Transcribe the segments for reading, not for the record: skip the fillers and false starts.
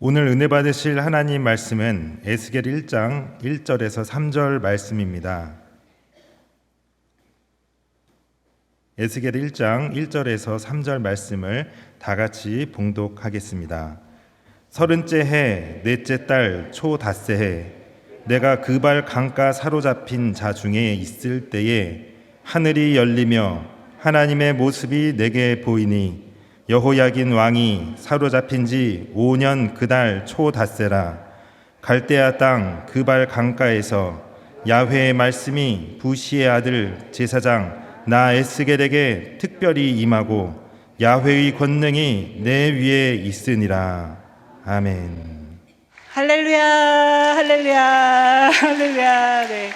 오늘 은혜 받으실 하나님 말씀은 에스겔 1장 1절에서 3절 말씀입니다. 에스겔 1장 1절에서 3절 말씀을 다 같이 봉독하겠습니다. 30째 해 넷째 달 초닷새 해 내가 그발 강가 사로잡힌 자 중에 있을 때에 하늘이 열리며 하나님의 모습이 내게 보이니 여호야긴 왕이 사로잡힌 지 5년 그달 초닷새라. 갈대아 땅 그발 강가에서 야훼의 말씀이 부시의 아들 제사장 나 에스겔에게 특별히 임하고 야훼의 권능이 내 위에 있으니라. 아멘. 할렐루야, 할렐루야, 할렐루야. 네,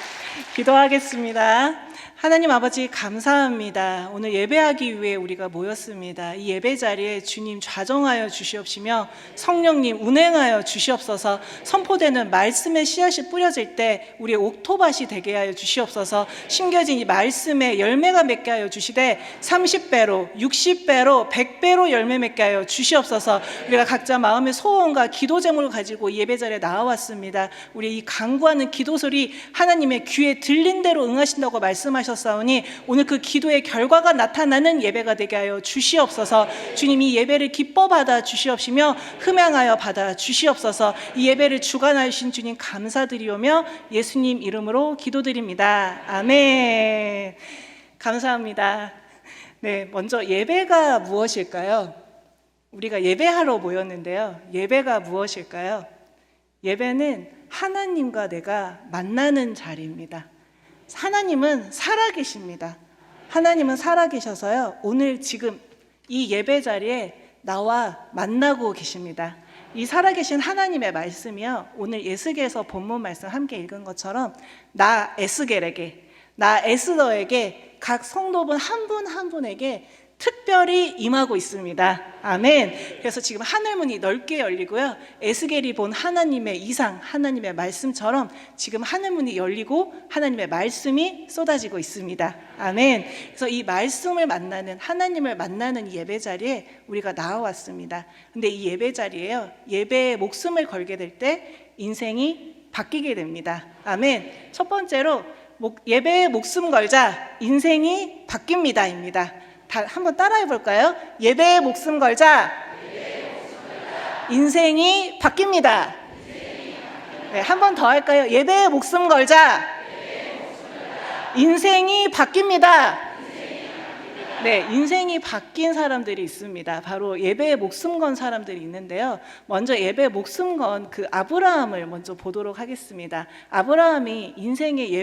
기도하겠습니다. 하나님 아버지 감사합니다. 오늘 예배하기 위해 우리가 모였습니다. 이 예배 자리에 주님 좌정하여 주시옵시며 성령님 운행하여 주시옵소서. 선포되는 말씀의 씨앗이 뿌려질 때 우리의 옥토밭이 되게 하여 주시옵소서. 심겨진 이 말씀에 열매가 맺게 하여 주시되 30배로 60배로 100배로 열매 맺게 하여 주시옵소서. 우리가 각자 마음의 소원과 기도 제목을 가지고 이 예배 자리에 나와왔습니다. 우리 이 간구하는 기도 소리 하나님의 귀에 들린 대로 응하신다고 말씀하셨습니다. 사오니 오늘 그 기도의 결과가 나타나는 예배가 되게 하여 주시옵소서. 주님 이 예배를 기뻐 받아 주시옵시며 흠양하여 받아 주시옵소서. 이 예배를 주관하신 주님 감사드리오며 예수님 이름으로 기도드립니다. 아멘. 감사합니다. 네, 먼저 예배가 무엇일까요? 우리가 예배하러 모였는데요. 예배가 무엇일까요? 예배는 하나님과 내가 만나는 자리입니다. 하나님은 살아계십니다. 하나님은 살아계셔서요, 오늘 지금 이 예배 자리에 나와 만나고 계십니다. 이 살아계신 하나님의 말씀이요, 오늘 에스겔서 본문 말씀 함께 읽은 것처럼 나 에스겔에게, 나 에스더에게 각 성도분 한 분 한 분에게 특별히 임하고 있습니다. 아멘. 그래서 지금 하늘문이 넓게 열리고요, 에스겔이 본 하나님의 이상, 하나님의 말씀처럼 지금 하늘문이 열리고 하나님의 말씀이 쏟아지고 있습니다. 아멘. 그래서 이 말씀을 만나는, 하나님을 만나는 이 예배 자리에 우리가 나와왔습니다. 근데 이 예배 자리에요, 예배에 목숨을 걸게 될 때 인생이 바뀌게 됩니다. 아멘. 첫 번째로 예배에 목숨 걸자 인생이 바뀝니다입니다. 한번 따라해 볼까요? 예배에 목숨 걸자, 인생이 바뀝니다. 네, 한 번 더 할까요? 예배에 목숨 걸자, 인생이 바뀝니다. 네, 인생이 바뀐 사람들이 있습니다. 바로 예배에 목숨 건 사람들이 있는데요. 먼저 예배에 목숨 건 그 아브라함을 먼저 보도록 하겠습니다. 아브라함이 인생의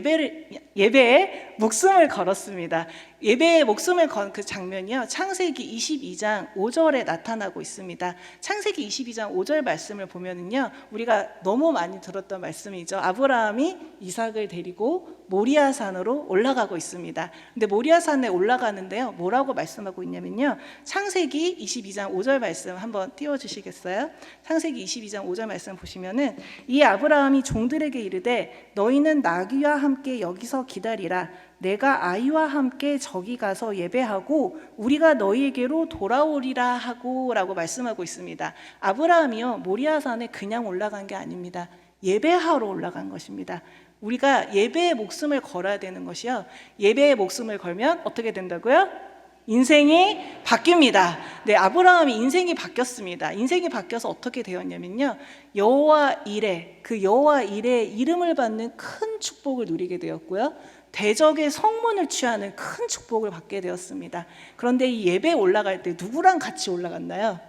예배에 목숨을 걸었습니다. 예배에 목숨을 건 그 장면이요, 창세기 22장 5절에 나타나고 있습니다. 창세기 22장 5절 말씀을 보면은요, 우리가 너무 많이 들었던 말씀이죠. 아브라함이 이삭을 데리고 모리아산으로 올라가고 있습니다. 근데 모리아산에 올라가는데요, 뭐라고 말씀하고 있냐면요, 창세기 22장 5절 말씀 한번 띄워주시겠어요? 창세기 22장 5절 말씀 보시면은, 이 아브라함이 종들에게 이르되 너희는 나귀와 함께 여기서 기다리라. 내가 아이와 함께 저기 가서 예배하고 우리가 너희에게로 돌아오리라 하고 라고 말씀하고 있습니다. 아브라함이요, 모리아산에 그냥 올라간 게 아닙니다. 예배하러 올라간 것입니다. 우리가 예배에 목숨을 걸어야 되는 것이요, 예배에 목숨을 걸면 어떻게 된다고요? 인생이 바뀝니다. 네, 아브라함이 인생이 바뀌었습니다. 인생이 바뀌어서 어떻게 되었냐면요, 여호와 이레, 그 여호와 이레의 이름을 받는 큰 축복을 누리게 되었고요, 대적의 성문을 취하는 큰 축복을 받게 되었습니다. 그런데 이 예배에 올라갈 때 누구랑 같이 올라갔나요?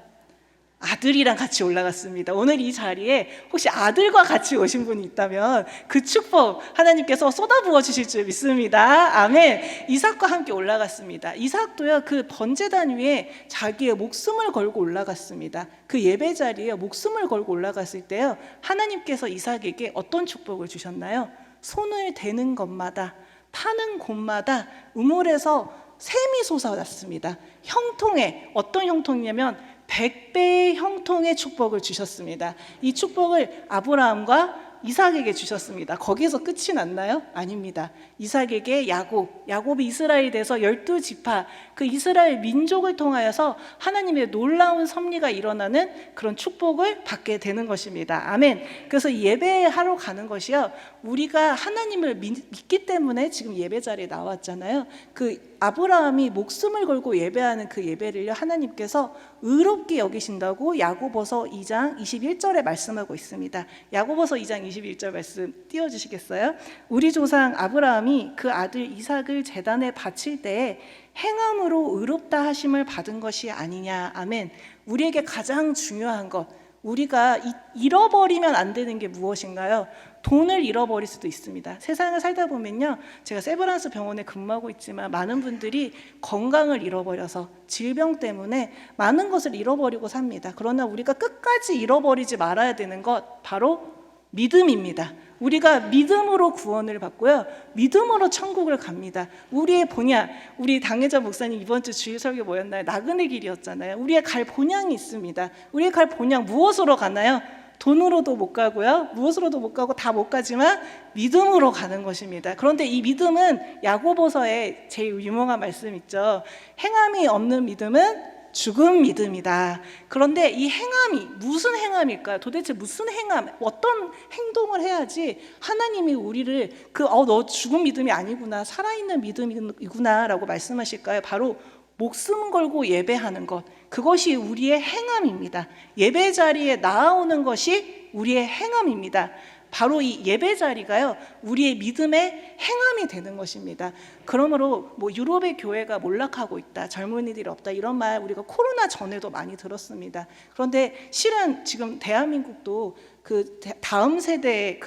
아들이랑 같이 올라갔습니다. 오늘 이 자리에 혹시 아들과 같이 오신 분이 있다면 그 축복 하나님께서 쏟아부어 주실 줄 믿습니다. 아멘. 이삭과 함께 올라갔습니다. 이삭도요, 그 번제단 위에 자기의 목숨을 걸고 올라갔습니다. 그 예배 자리에 목숨을 걸고 올라갔을 때요, 하나님께서 이삭에게 어떤 축복을 주셨나요? 손을 대는 것마다, 타는 곳마다 우물에서 샘이 솟아났습니다. 형통에, 어떤 형통이냐면 100배의 형통의 축복을 주셨습니다. 이 축복을 아브라함과 이삭에게 주셨습니다. 거기에서 끝이 났나요? 아닙니다. 이삭에게 야곱이 이스라엘이 돼서 12지파, 그 이스라엘 민족을 통하여서 하나님의 놀라운 섭리가 일어나는 그런 축복을 받게 되는 것입니다. 아멘. 그래서 예배하러 가는 것이요, 우리가 하나님을 믿기 때문에 지금 예배 자리에 나왔잖아요. 그 아브라함이 목숨을 걸고 예배하는 그 예배를 하나님께서 의롭게 여기신다고 야고보서 2장 21절에 말씀하고 있습니다. 야고보서 2장 21절 말씀 띄워주시겠어요? 우리 조상 아브라함이 그 아들 이삭을 제단에 바칠 때에 행함으로 의롭다 하심을 받은 것이 아니냐. 아멘. 우리에게 가장 중요한 것, 우리가 잃어버리면 안 되는 게 무엇인가요? 돈을 잃어버릴 수도 있습니다. 세상을 살다 보면요, 제가 세브란스 병원에 근무하고 있지만 많은 분들이 건강을 잃어버려서 질병 때문에 많은 것을 잃어버리고 삽니다. 그러나 우리가 끝까지 잃어버리지 말아야 되는 것, 바로 믿음입니다. 우리가 믿음으로 구원을 받고요, 믿음으로 천국을 갑니다. 우리의 본향, 우리 당회자 목사님 이번 주 주일 설교 뭐였나요? 나그네 길이었잖아요. 우리의 갈 본향이 있습니다. 우리의 갈 본향 무엇으로 가나요? 돈으로도 못 가고요, 무엇으로도 못 가고 다 못 가지만 믿음으로 가는 것입니다. 그런데 이 믿음은 야고보서에 제일 유명한 말씀 있죠. 행함이 없는 믿음은 죽은 믿음이다. 그런데 이 행함이 무슨 행함일까요? 도대체 무슨 행함, 어떤 행동을 해야지 하나님이 우리를 너 죽은 믿음이 아니구나, 살아있는 믿음이구나 라고 말씀하실까요? 바로 목숨 걸고 예배하는 것, 그것이 우리의 행함입니다. 예배 자리에 나아오는 것이 우리의 행함입니다. 바로 이 예배 자리가요, 우리의 믿음의 행함이 되는 것입니다. 그러므로 유럽의 교회가 몰락하고 있다, 젊은이들이 없다, 이런 말 우리가 코로나 전에도 많이 들었습니다. 그런데 실은 지금 대한민국도 그 다음 세대의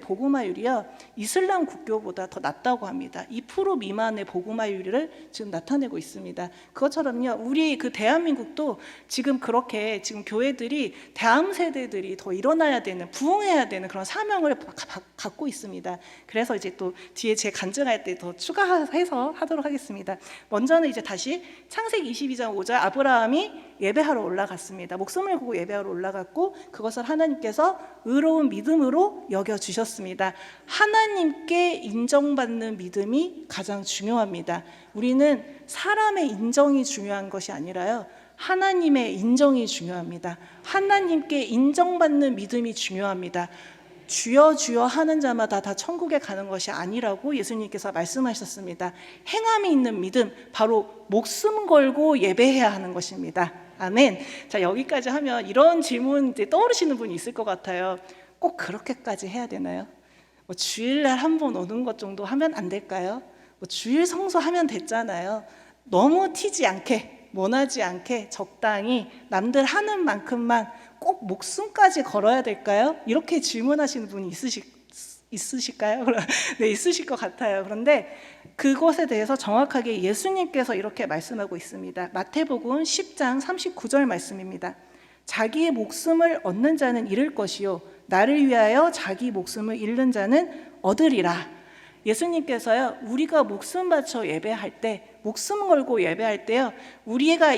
복음화율이요, 이슬람 국교보다 더 낮다고 합니다. 2% 미만의 복음화율을 지금 나타내고 있습니다. 그것처럼요, 우리 그 대한민국도 지금 그렇게 지금 교회들이 다음 세대들이 더 일어나야 되는, 부흥해야 되는 그런 사명을 갖고 있습니다. 그래서 이제 또 뒤에 제 간증할 때 더 추가해서 하도록 하겠습니다. 먼저는 이제 다시 창세기 22장 5절, 아브라함이 예배하러 올라갔습니다. 목숨을 걸고 예배하러 올라갔고, 그것을 하나님께서 의로운 믿음으로 여겨주셨습니다. 하나님께 인정받는 믿음이 가장 중요합니다. 우리는 사람의 인정이 중요한 것이 아니라요, 하나님의 인정이 중요합니다. 하나님께 인정받는 믿음이 중요합니다. 주여 주여 하는 자마다 다 천국에 가는 것이 아니라고 예수님께서 말씀하셨습니다. 행함이 있는 믿음, 바로 목숨 걸고 예배해야 하는 것입니다. 아멘. 자, 여기까지 하면 이런 질문 떠오르시는 분이 있을 것 같아요. 꼭 그렇게까지 해야 되나요? 주일날 한 번 오는 것 정도 하면 안 될까요? 주일 성수하면 됐잖아요. 너무 튀지 않게, 모나지 않게 적당히 남들 하는 만큼만 꼭 목숨까지 걸어야 될까요? 이렇게 질문하시는 분이 있으실까요? 네, 있으실 것 같아요. 그런데 그것에 대해서 정확하게 예수님께서 이렇게 말씀하고 있습니다. 마태복음 10장 39절 말씀입니다. 자기의 목숨을 얻는 자는 잃을 것이요, 나를 위하여 자기 목숨을 잃는 자는 얻으리라. 예수님께서요, 우리가 목숨 바쳐 예배할 때, 목숨 걸고 예배할 때요, 우리가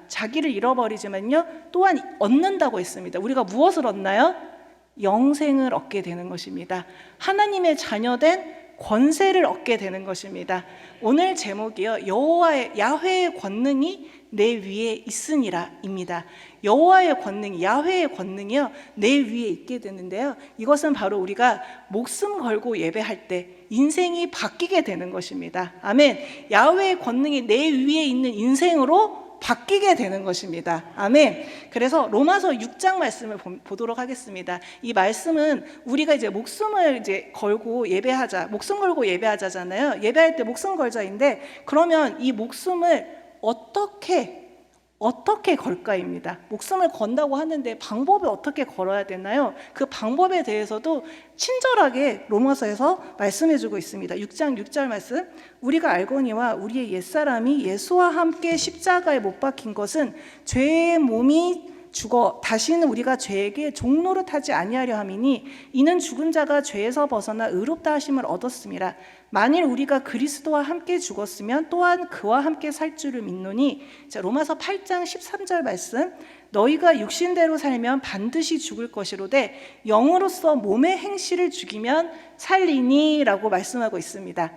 자기를 잃어버리지만요, 또한 얻는다고 했습니다. 우리가 무엇을 얻나요? 영생을 얻게 되는 것입니다. 하나님의 자녀된 권세를 얻게 되는 것입니다. 오늘 제목이요, 야훼의 권능이 내 위에 있으니라입니다. 여호와의 권능, 야훼의 권능이요, 내 위에 있게 되는데요, 이것은 바로 우리가 목숨 걸고 예배할 때 인생이 바뀌게 되는 것입니다. 아멘. 야훼의 권능이 내 위에 있는 인생으로 바뀌게 되는 것입니다. 아멘. 그래서 로마서 6장 말씀을 보도록 하겠습니다. 이 말씀은 우리가 이제 목숨을 걸고 예배하자, 목숨 걸고 예배하자잖아요. 예배할 때 목숨 걸자인데, 그러면 이 목숨을 어떻게 걸까입니다. 목숨을 건다고 하는데 방법을 어떻게 걸어야 되나요? 그 방법에 대해서도 친절하게 로마서에서 말씀해주고 있습니다. 6장 6절 말씀, 우리가 알거니와 우리의 옛사람이 예수와 함께 십자가에 못 박힌 것은 죄의 몸이 죽어 다시는 우리가 죄에게 종노릇하지 아니하려 함이니 이는 죽은 자가 죄에서 벗어나 의롭다 하심을 얻었음이라. 만일 우리가 그리스도와 함께 죽었으면 또한 그와 함께 살 줄을 믿노니. 자, 로마서 8장 13절 말씀. 너희가 육신대로 살면 반드시 죽을 것이로되 영으로서 몸의 행실을 죽이면 살리니 라고 말씀하고 있습니다.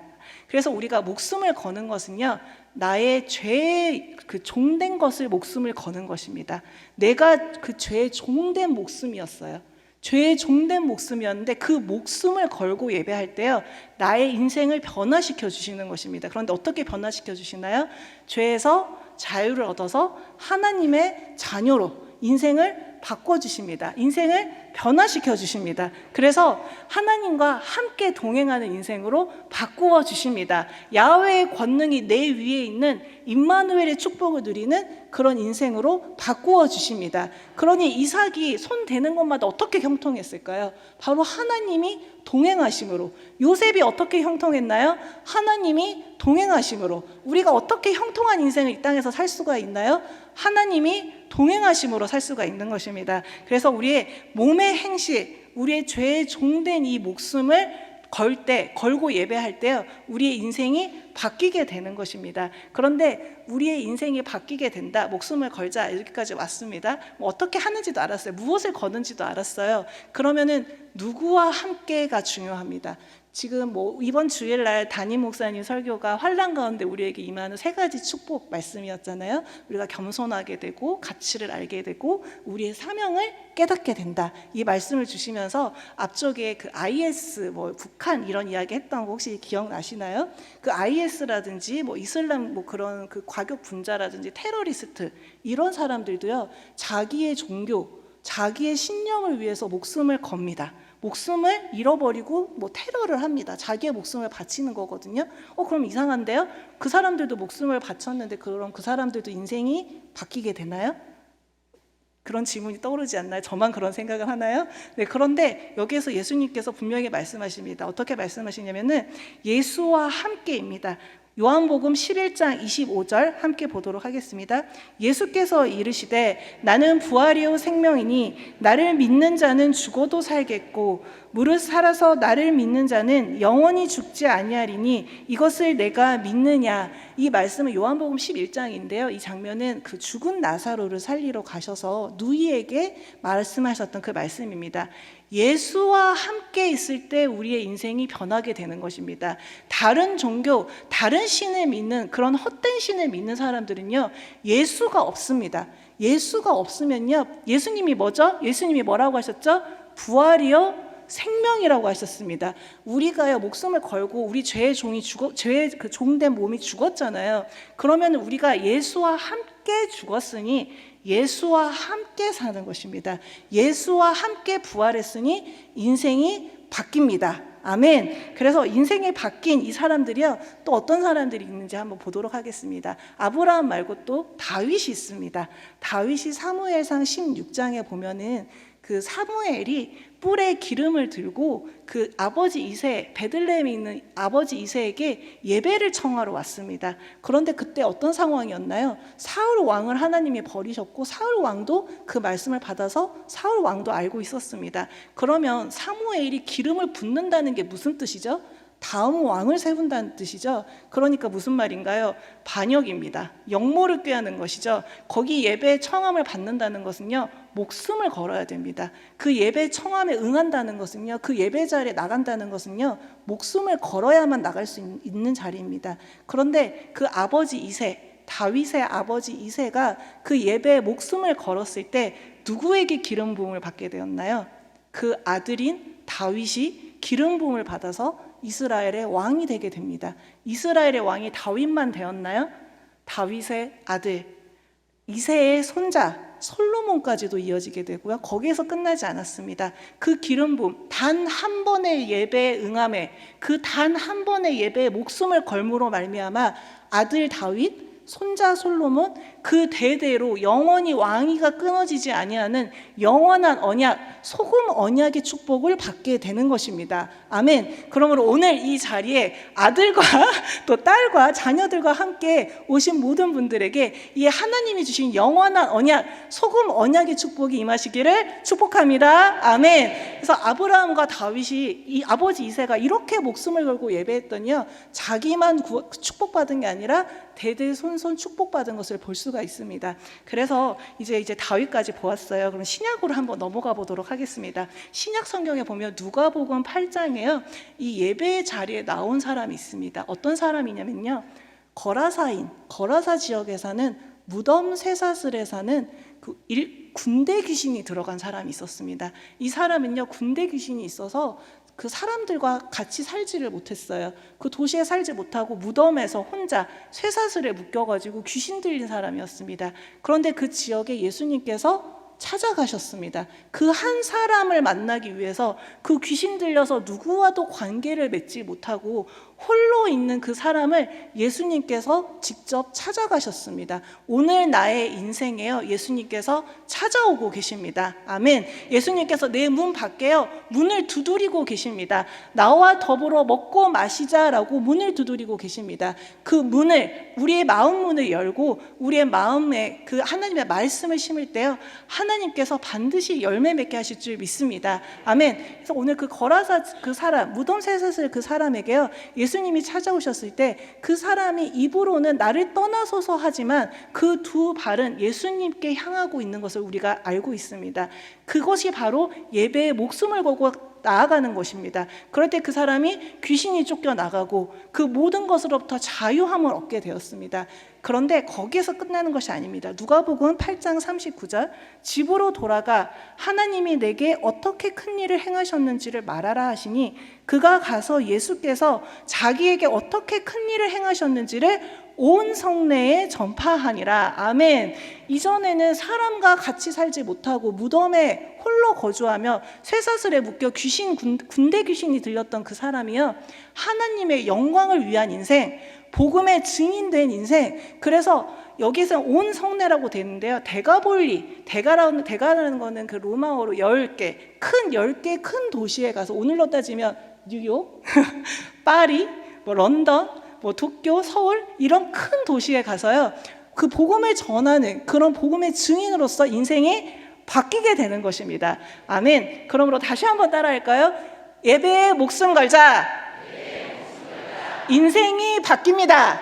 그래서 우리가 목숨을 거는 것은요, 나의 죄에 그 종된 것을 목숨을 거는 것입니다. 내가 그 죄에 종된 목숨이었어요. 죄에 종된 목숨이었는데 그 목숨을 걸고 예배할 때요, 나의 인생을 변화시켜 주시는 것입니다. 그런데 어떻게 변화시켜 주시나요? 죄에서 자유를 얻어서 하나님의 자녀로 인생을 바꿔주십니다. 인생을 변화시켜 주십니다. 그래서 하나님과 함께 동행하는 인생으로 바꾸어 주십니다. 야훼의 권능이 내 위에 있는 임마누엘의 축복을 누리는 그런 인생으로 바꾸어 주십니다. 그러니 이삭이 손 대는 것마다 어떻게 형통했을까요? 바로 하나님이 동행하심으로. 요셉이 어떻게 형통했나요? 하나님이 동행하심으로. 우리가 어떻게 형통한 인생을 이 땅에서 살 수가 있나요? 하나님이 동행하심으로 살 수가 있는 것입니다. 그래서 우리의 몸의 행실, 우리의 죄에 종된 이 목숨을 걸고 예배할 때요, 우리의 인생이 바뀌게 되는 것입니다. 그런데 우리의 인생이 바뀌게 된다, 목숨을 걸자, 여기까지 왔습니다. 어떻게 하는지도 알았어요. 무엇을 거는지도 알았어요. 그러면은 누구와 함께가 중요합니다. 지금 이번 주일날 담임 목사님 설교가 환난 가운데 우리에게 임하는 3가지 축복 말씀이었잖아요. 우리가 겸손하게 되고 가치를 알게 되고 우리의 사명을 깨닫게 된다, 이 말씀을 주시면서 앞쪽에 그 IS 북한 이런 이야기 했던 거 혹시 기억나시나요? 그 IS라든지 이슬람 그런 그 과격 분자라든지 테러리스트, 이런 사람들도요, 자기의 종교, 자기의 신념을 위해서 목숨을 겁니다. 목숨을 잃어버리고 테러를 합니다. 자기의 목숨을 바치는 거거든요. 그럼 이상한데요? 그 사람들도 목숨을 바쳤는데 그럼 그 사람들도 인생이 바뀌게 되나요? 그런 질문이 떠오르지 않나요? 저만 그런 생각을 하나요? 네, 그런데 여기에서 예수님께서 분명히 말씀하십니다. 어떻게 말씀하시냐면은 예수와 함께입니다. 요한복음 11장 25절 함께 보도록 하겠습니다. 예수께서 이르시되 나는 부활이요 생명이니 나를 믿는 자는 죽어도 살겠고 무릇 살아서 나를 믿는 자는 영원히 죽지 아니하리니 이것을 내가 믿느냐. 이 말씀은 요한복음 11장인데요. 이 장면은 그 죽은 나사로를 살리러 가셔서 누이에게 말씀하셨던 그 말씀입니다. 예수와 함께 있을 때 우리의 인생이 변하게 되는 것입니다. 다른 종교, 다른 신을 믿는 그런 헛된 신을 믿는 사람들은요, 예수가 없습니다. 예수가 없으면요, 예수님이 뭐죠? 예수님이 뭐라고 하셨죠? 부활이요 생명이라고 하셨습니다. 우리가요, 목숨을 걸고 우리 죄의 그 종된 몸이 죽었잖아요. 그러면 우리가 예수와 함께 죽었으니 예수와 함께 사는 것입니다. 예수와 함께 부활했으니 인생이 바뀝니다. 아멘. 그래서 인생이 바뀐 이 사람들이요, 또 어떤 사람들이 있는지 한번 보도록 하겠습니다. 아브라함 말고 또 다윗이 있습니다. 다윗이 사무엘상 16장에 보면은 그 사무엘이 뿔에 기름을 들고 그 아버지 이세, 베들레헴에 있는 아버지 이세에게 예배를 청하러 왔습니다. 그런데 그때 어떤 상황이었나요? 사울 왕을 하나님이 버리셨고 사울 왕도 그 말씀을 받아서 사울 왕도 알고 있었습니다. 그러면 사무엘이 기름을 붓는다는 게 무슨 뜻이죠? 다음 왕을 세운다는 뜻이죠. 그러니까 무슨 말인가요? 반역입니다. 영모를 꾀하는 것이죠. 거기 예배 청함을 받는다는 것은요, 목숨을 걸어야 됩니다. 그 예배 청함에 응한다는 것은요, 그 예배 자리에 나간다는 것은요, 목숨을 걸어야만 나갈 수 있는 자리입니다. 그런데 그 아버지 이세, 다윗의 아버지 이세가 그 예배에 목숨을 걸었을 때 누구에게 기름 부음을 받게 되었나요? 그 아들인 다윗이 기름 부음을 받아서 이스라엘의 왕이 되게 됩니다. 이스라엘의 왕이 다윗만 되었나요? 다윗의 아들 이새의 손자 솔로몬까지도 이어지게 되고요. 거기에서 끝나지 않았습니다. 그 기름 부음, 단 한 번의 예배에 응함에, 그 단 한 번의 예배에 목숨을 걸므로 말미암아 아들 다윗, 손자 솔로몬 그 대대로 영원히 왕위가 끊어지지 아니하는 영원한 언약, 소금 언약의 축복을 받게 되는 것입니다. 아멘. 그러므로 오늘 이 자리에 아들과 또 딸과 자녀들과 함께 오신 모든 분들에게 이 하나님이 주신 영원한 언약, 소금 언약의 축복이 임하시기를 축복합니다. 아멘. 그래서 아브라함과 다윗이 이 아버지 이새가 이렇게 목숨을 걸고 예배했더니요, 자기만 축복받은 게 아니라 대대손손 축복받은 것을 볼 수가 있습니다. 그래서 이제 다윗까지 보았어요. 그럼 신약으로 한번 넘어가 보도록 하겠습니다. 신약 성경에 보면 누가복음 8장에요, 이 예배 자리에 나온 사람이 있습니다. 어떤 사람이냐면요, 거라사 지역에 사는 무덤 쇠사슬에 사는 군대 귀신이 들어간 사람이 있었습니다. 이 사람은요, 군대 귀신이 있어서 그 사람들과 같이 살지를 못했어요. 그 도시에 살지 못하고 무덤에서 혼자 쇠사슬에 묶여가지고 귀신 들린 사람이었습니다. 그런데 그 지역에 예수님께서 찾아가셨습니다. 그 한 사람을 만나기 위해서 그 귀신 들려서 누구와도 관계를 맺지 못하고 홀로 있는 그 사람을 예수님께서 직접 찾아가셨습니다. 오늘 나의 인생에요, 예수님께서 찾아오고 계십니다. 아멘. 예수님께서 내 문 밖에요, 문을 두드리고 계십니다. 나와 더불어 먹고 마시자라고 문을 두드리고 계십니다. 그 문을, 우리의 마음 문을 열고 우리의 마음에 그 하나님의 말씀을 심을 때요, 하나님께서 반드시 열매 맺게 하실 줄 믿습니다. 아멘. 그래서 오늘 그 거라사 그 사람, 무덤 쇠사슬 그 사람에게요, 예수님이 찾아오셨을 때 그 사람이 입으로는 나를 떠나소서 하지만 그 두 발은 예수님께 향하고 있는 것을 우리가 알고 있습니다. 그것이 바로 예배에 목숨을 걸고 나아가는 것입니다. 그럴 때 그 사람이 귀신이 쫓겨나가고 그 모든 것으로부터 자유함을 얻게 되었습니다. 그런데 거기에서 끝나는 것이 아닙니다. 누가복음 8장 39절, 집으로 돌아가 하나님이 내게 어떻게 큰 일을 행하셨는지를 말하라 하시니 그가 가서 예수께서 자기에게 어떻게 큰 일을 행하셨는지를 온 성내에 전파하니라. 아멘. 이전에는 사람과 같이 살지 못하고 무덤에 홀로 거주하며 쇠사슬에 묶여 군대 귀신이 들렸던 그 사람이요, 하나님의 영광을 위한 인생, 복음의 증인된 인생. 그래서 여기서 온 성내라고 되는데요, 대가라는 거는 그 로마어로 10개, 큰 10개 큰 도시에 가서, 오늘로 따지면 뉴욕, 파리, 런던, 도쿄, 서울, 이런 큰 도시에 가서요, 그 복음을 전하는 그런 복음의 증인으로서 인생이 바뀌게 되는 것입니다. 아멘. 그러므로 다시 한번 따라할까요? 예배에 목숨 걸자. 인생이 바뀝니다.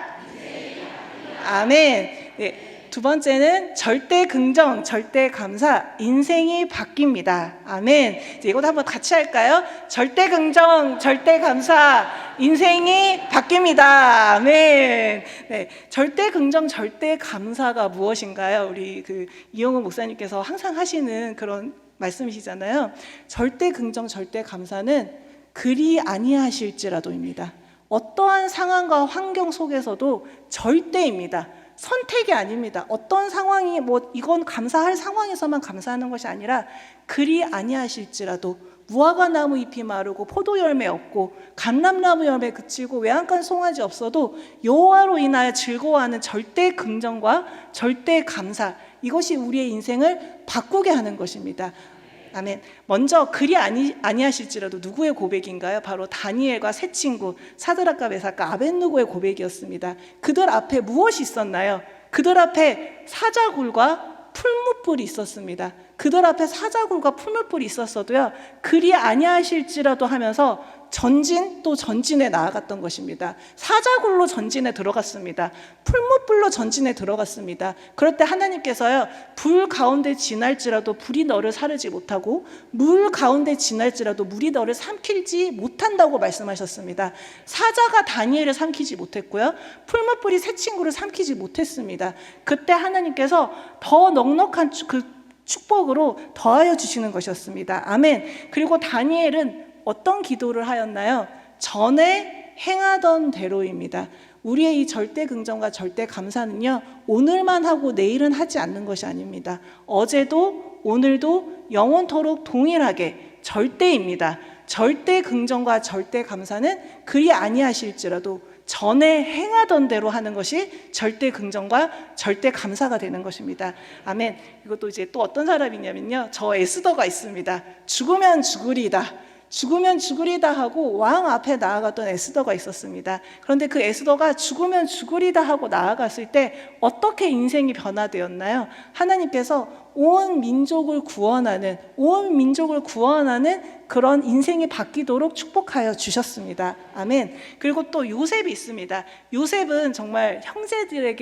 아멘. 네. 두 번째는 절대 긍정, 절대 감사, 인생이 바뀝니다. 아멘. 이것도 한번 같이 할까요? 절대 긍정, 절대 감사, 인생이 바뀝니다. 아멘. 네. 절대 긍정, 절대 감사가 무엇인가요? 우리 이영훈 목사님께서 항상 하시는 그런 말씀이시잖아요. 절대 긍정, 절대 감사는 그리 아니하실지라도입니다. 어떠한 상황과 환경 속에서도 절대입니다. 선택이 아닙니다. 어떤 상황이 이건 감사할 상황에서만 감사하는 것이 아니라 그리 아니하실지라도 무화과나무 잎이 마르고 포도열매 없고 감람나무 열매 그치고 외양간 송아지 없어도 여호와로 인하여 즐거워하는 절대 긍정과 절대 감사, 이것이 우리의 인생을 바꾸게 하는 것입니다. 아멘. 먼저 그리 아니하실지라도 누구의 고백인가요? 바로 다니엘과 세 친구 사드락과 메삭과 아벳느고의 고백이었습니다. 그들 앞에 무엇이 있었나요? 그들 앞에 사자굴과 풀무불이 있었습니다. 그들 앞에 사자굴과 풀무불이 있었어도요, 그리 아니하실지라도 하면서 전진 또 전진에 나아갔던 것입니다. 사자굴로 전진에 들어갔습니다. 풀무불로 전진에 들어갔습니다. 그럴 때 하나님께서요, 불 가운데 지날지라도 불이 너를 사르지 못하고 물 가운데 지날지라도 물이 너를 삼키지 못한다고 말씀하셨습니다. 사자가 다니엘을 삼키지 못했고요, 풀무불이 세 친구를 삼키지 못했습니다. 그때 하나님께서 더 넉넉한 그 축복으로 더하여 주시는 것이었습니다. 아멘. 그리고 다니엘은 어떤 기도를 하였나요? 전에 행하던 대로입니다. 우리의 이 절대 긍정과 절대 감사는요, 오늘만 하고 내일은 하지 않는 것이 아닙니다. 어제도 오늘도 영원토록 동일하게 절대입니다. 절대 긍정과 절대 감사는 그리 아니하실지라도 전에 행하던 대로 하는 것이 절대 긍정과 절대 감사가 되는 것입니다. 아멘. 이것도 이제 또 어떤 사람이냐면요, 저 에스더가 있습니다. 죽으면 죽으리다, 죽으면 죽으리다 하고 왕 앞에 나아갔던 에스더가 있었습니다. 그런데 그 에스더가 죽으면 죽으리다 하고 나아갔을 때 어떻게 인생이 변화되었나요? 하나님께서 온 민족을 구원하는 그런 인생이 바뀌도록 축복하여 주셨습니다. 아멘. 그리고 또 요셉이 있습니다. 요셉은 정말 형제들이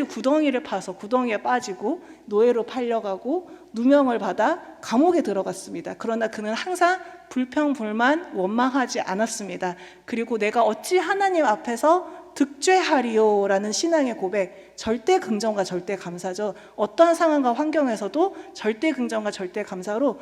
구덩이를 파서 구덩이에 빠지고 노예로 팔려가고 누명을 받아 감옥에 들어갔습니다. 그러나 그는 항상 불평불만 원망하지 않았습니다. 그리고 내가 어찌 하나님 앞에서 득죄하리요라는 신앙의 고백, 절대 긍정과 절대 감사죠. 어떠한 상황과 환경에서도 절대 긍정과 절대 감사로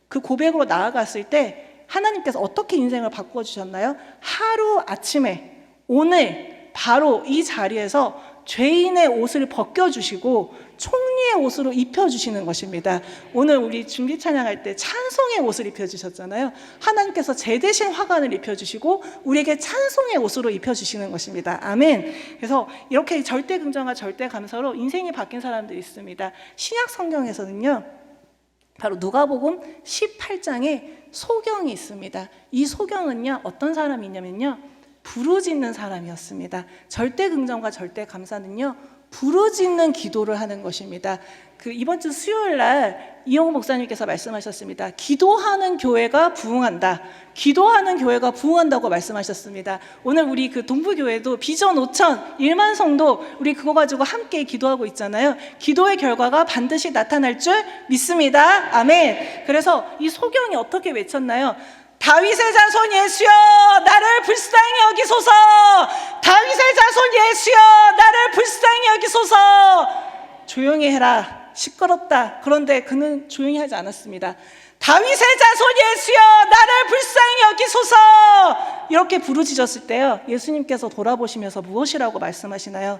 그 고백으로 나아갔을 때 하나님께서 어떻게 인생을 바꾸어 주셨나요? 하루 아침에 오늘 바로 이 자리에서 죄인의 옷을 벗겨주시고 총리의 옷으로 입혀주시는 것입니다. 오늘 우리 준비 찬양할 때 찬송의 옷을 입혀주셨잖아요. 하나님께서 제 대신 화관을 입혀주시고 우리에게 찬송의 옷으로 입혀주시는 것입니다. 아멘. 그래서 이렇게 절대 긍정과 절대 감사로 인생이 바뀐 사람들이 있습니다. 신약 성경에서는요, 바로 누가복음 18장에 소경이 있습니다. 이 소경은요, 어떤 사람이냐면요, 부르짖는 사람이었습니다. 절대 긍정과 절대 감사는요, 부르짖는 기도를 하는 것입니다. 이번 주 수요일 날 이영호 목사님께서 말씀하셨습니다. 기도하는 교회가 부흥한다. 기도하는 교회가 부흥한다고 말씀하셨습니다. 오늘 우리 동부교회도 비전 5천 1만 성도 우리 그거 가지고 함께 기도하고 있잖아요. 기도의 결과가 반드시 나타날 줄 믿습니다. 아멘. 그래서 이 소경이 어떻게 외쳤나요? 다윗의 자손 예수여 나를 불쌍히 여기소서. 다윗의 자손 예수여 나를 불쌍히 여기소서. 조용히 해라, 시끄럽다. 그런데 그는 조용히 하지 않았습니다. 다윗의 자손 예수여 나를 불쌍히 여기소서. 이렇게 부르짖었을 때요, 예수님께서 돌아보시면서 무엇이라고 말씀하시나요?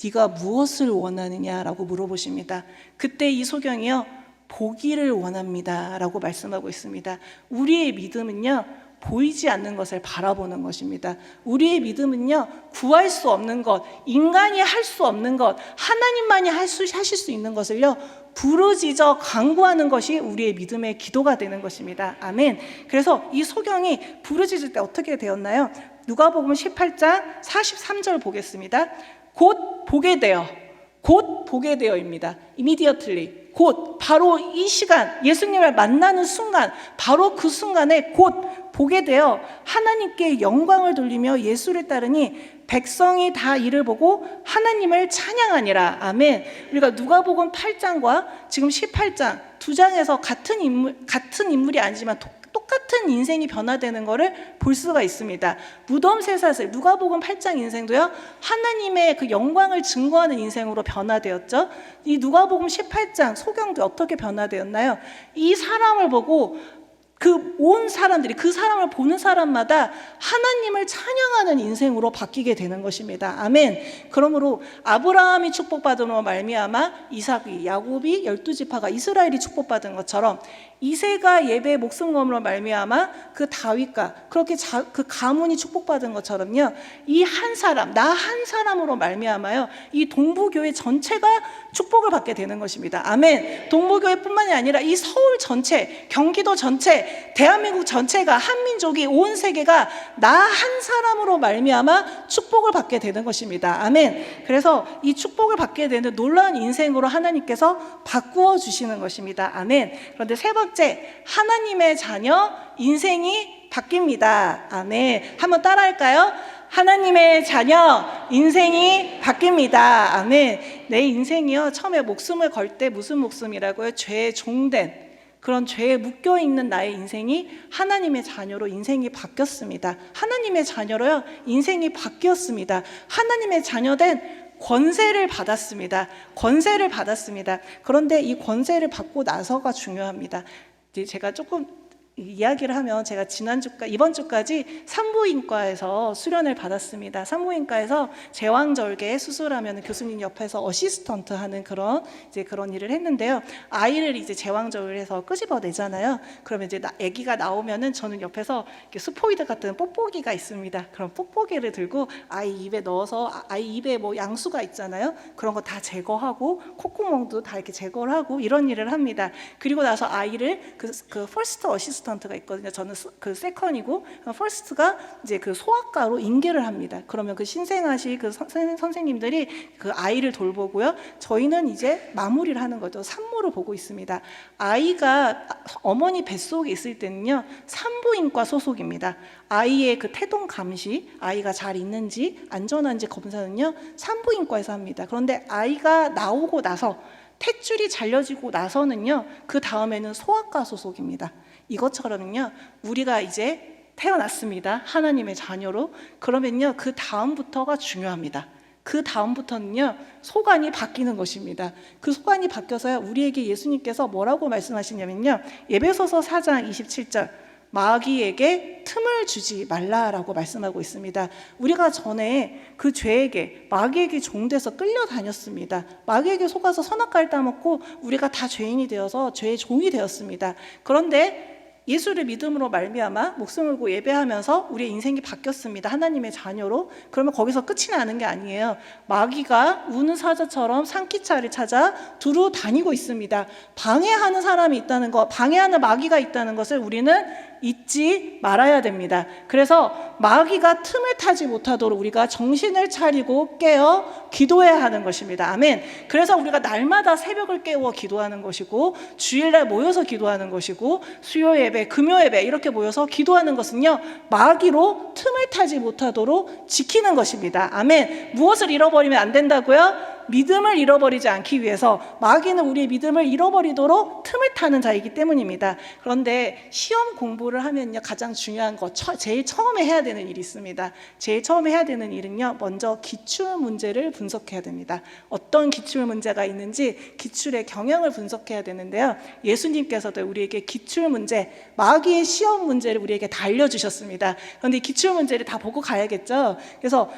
네가 무엇을 원하느냐라고 물어보십니다. 그때 이 소경이요, 보기를 원합니다 라고 말씀하고 있습니다. 우리의 믿음은요, 보이지 않는 것을 바라보는 것입니다. 우리의 믿음은요, 구할 수 없는 것, 인간이 할 수 없는 것, 하나님만이 하실 수 있는 것을요, 부르짖어 간구하는 것이 우리의 믿음의 기도가 되는 것입니다. 아멘. 그래서 이 소경이 부르짖을 때 어떻게 되었나요? 누가복음 18장 43절 보겠습니다. 곧 보게 되어입니다. immediately. 곧 바로 이 시간, 예수님을 만나는 순간, 바로 그 순간에 곧 보게 되어 하나님께 영광을 돌리며 예수를 따르니 백성이 다 이를 보고 하나님을 찬양하니라. 아멘. 우리가 누가복음 8장과 지금 18장 두 장에서 같은 인물이 아니지만 똑같은 인생이 변화되는 것을 볼 수가 있습니다. 무덤 쇠사슬, 누가복음 8장 인생도요, 하나님의 그 영광을 증거하는 인생으로 변화되었죠. 이 누가복음 18장 소경도 어떻게 변화되었나요? 이 사람을 보고 온 사람들이 그 사람을 보는 사람마다 하나님을 찬양하는 인생으로 바뀌게 되는 것입니다. 아멘. 그러므로 아브라함이 축복받음으로 말미암아 이삭이, 야곱이, 12지파가 이스라엘이 축복받은 것처럼 이새가 예배의 목숨 건으로 말미암아 그 다윗과 그렇게 그 가문이 축복받은 것처럼요, 이 한 사람, 나 한 사람으로 말미암아요, 이 동부교회 전체가 축복을 받게 되는 것입니다. 아멘. 동부교회뿐만이 아니라 이 서울 전체, 경기도 전체, 대한민국 전체가, 한민족이, 온 세계가 나 한 사람으로 말미암아 축복을 받게 되는 것입니다. 아멘. 그래서 이 축복을 받게 되는 놀라운 인생으로 하나님께서 바꾸어 주시는 것입니다. 아멘. 그런데 세 번째, 하나님의 자녀, 인생이 바뀝니다. 아멘. 한번 따라할까요? 하나님의 자녀, 인생이 바뀝니다. 아멘. 내 인생이요, 처음에 목숨을 걸 때 무슨 목숨이라고요? 죄에 종된, 그런 죄에 묶여있는 나의 인생이 하나님의 자녀로 인생이 바뀌었습니다. 하나님의 자녀로요, 인생이 바뀌었습니다. 하나님의 자녀된 권세를 받았습니다. 권세를 받았습니다. 그런데 이 권세를 받고 나서가 중요합니다. 이제 제가 조금 이야기를 하면 제가 이번 주까지 산부인과에서 수련을 받았습니다. 산부인과에서 제왕절개 수술하면 교수님 옆에서 어시스턴트 하는 그런 일을 했는데요. 아이를 이제 제왕절개해서 끄집어내잖아요. 그러면 이제 아기가 나오면은 저는 옆에서 이렇게 스포이드 같은 뽁뽁이가 있습니다. 그럼 뽁뽁이를 들고 아이 입에 넣어서 아이 입에 뭐 양수가 있잖아요. 그런 거 다 제거하고 콧구멍도 다 이렇게 제거를 하고 이런 일을 합니다. 그리고 나서 아이를 그 퍼스트 어시스턴트가 있거든요. 저는 그 세컨이고 퍼스트가 이제 그 소아과로 인계를 합니다. 그러면 그 신생아시 그 선생님들이 그 아이를 돌보고요. 저희는 이제 마무리를 하는 거죠. 산모를 보고 있습니다. 아이가 어머니 뱃속에 있을 때는요, 산부인과 소속입니다. 아이의 그 태동 감시, 아이가 잘 있는지 안전한지 검사는요, 산부인과에서 합니다. 그런데 아이가 나오고 나서 탯줄이 잘려지고 나서는요, 그 다음에는 소아과 소속입니다. 이것처럼요, 우리가 이제 태어났습니다. 하나님의 자녀로. 그러면요, 그 다음부터가 중요합니다. 그 다음부터는요, 소관이 바뀌는 것입니다. 그 소관이 바뀌어서야 우리에게 예수님께서 뭐라고 말씀하시냐면요, 에베소서 4장 27절 마귀에게 틈을 주지 말라라고 말씀하고 있습니다. 우리가 전에 그 죄에게 마귀에게 종돼서 끌려다녔습니다. 마귀에게 속아서 선악과를 따먹고 우리가 다 죄인이 되어서 죄의 종이 되었습니다. 그런데 예수를 믿음으로 말미암아 목숨을 걸고 예배하면서 우리의 인생이 바뀌었습니다. 하나님의 자녀로. 그러면 거기서 끝이 나는 게 아니에요. 마귀가 우는 사자처럼 산기차를 찾아 두루 다니고 있습니다. 방해하는 사람이 있다는 것, 방해하는 마귀가 있다는 것을 우리는 잊지 말아야 됩니다. 그래서 마귀가 틈을 타지 못하도록 우리가 정신을 차리고 깨어 기도해야 하는 것입니다. 아멘. 그래서 우리가 날마다 새벽을 깨워 기도하는 것이고, 주일날 모여서 기도하는 것이고, 수요 예배, 금요 예배 이렇게 모여서 기도하는 것은요, 마귀로 틈을 타지 못하도록 지키는 것입니다. 아멘. 무엇을 잃어버리면 안 된다고요? 믿음을 잃어버리지 않기 위해서. 마귀는 우리의 믿음을 잃어버리도록 틈을 타는 자이기 때문입니다. 그런데 시험 공부를 하면요, 가장 중요한 것, 제일 처음에 해야 되는 일이 있습니다. 제일 처음에 해야 되는 일은요, 먼저 기출 문제를 분석해야 됩니다. 어떤 기출 문제가 있는지 기출의 경향을 분석해야 되는데요, 예수님께서도 우리에게 기출 문제, 마귀의 시험 문제를 우리에게 다 알려주셨습니다. 그런데 이 기출 문제를 다 보고 가야겠죠. 그래서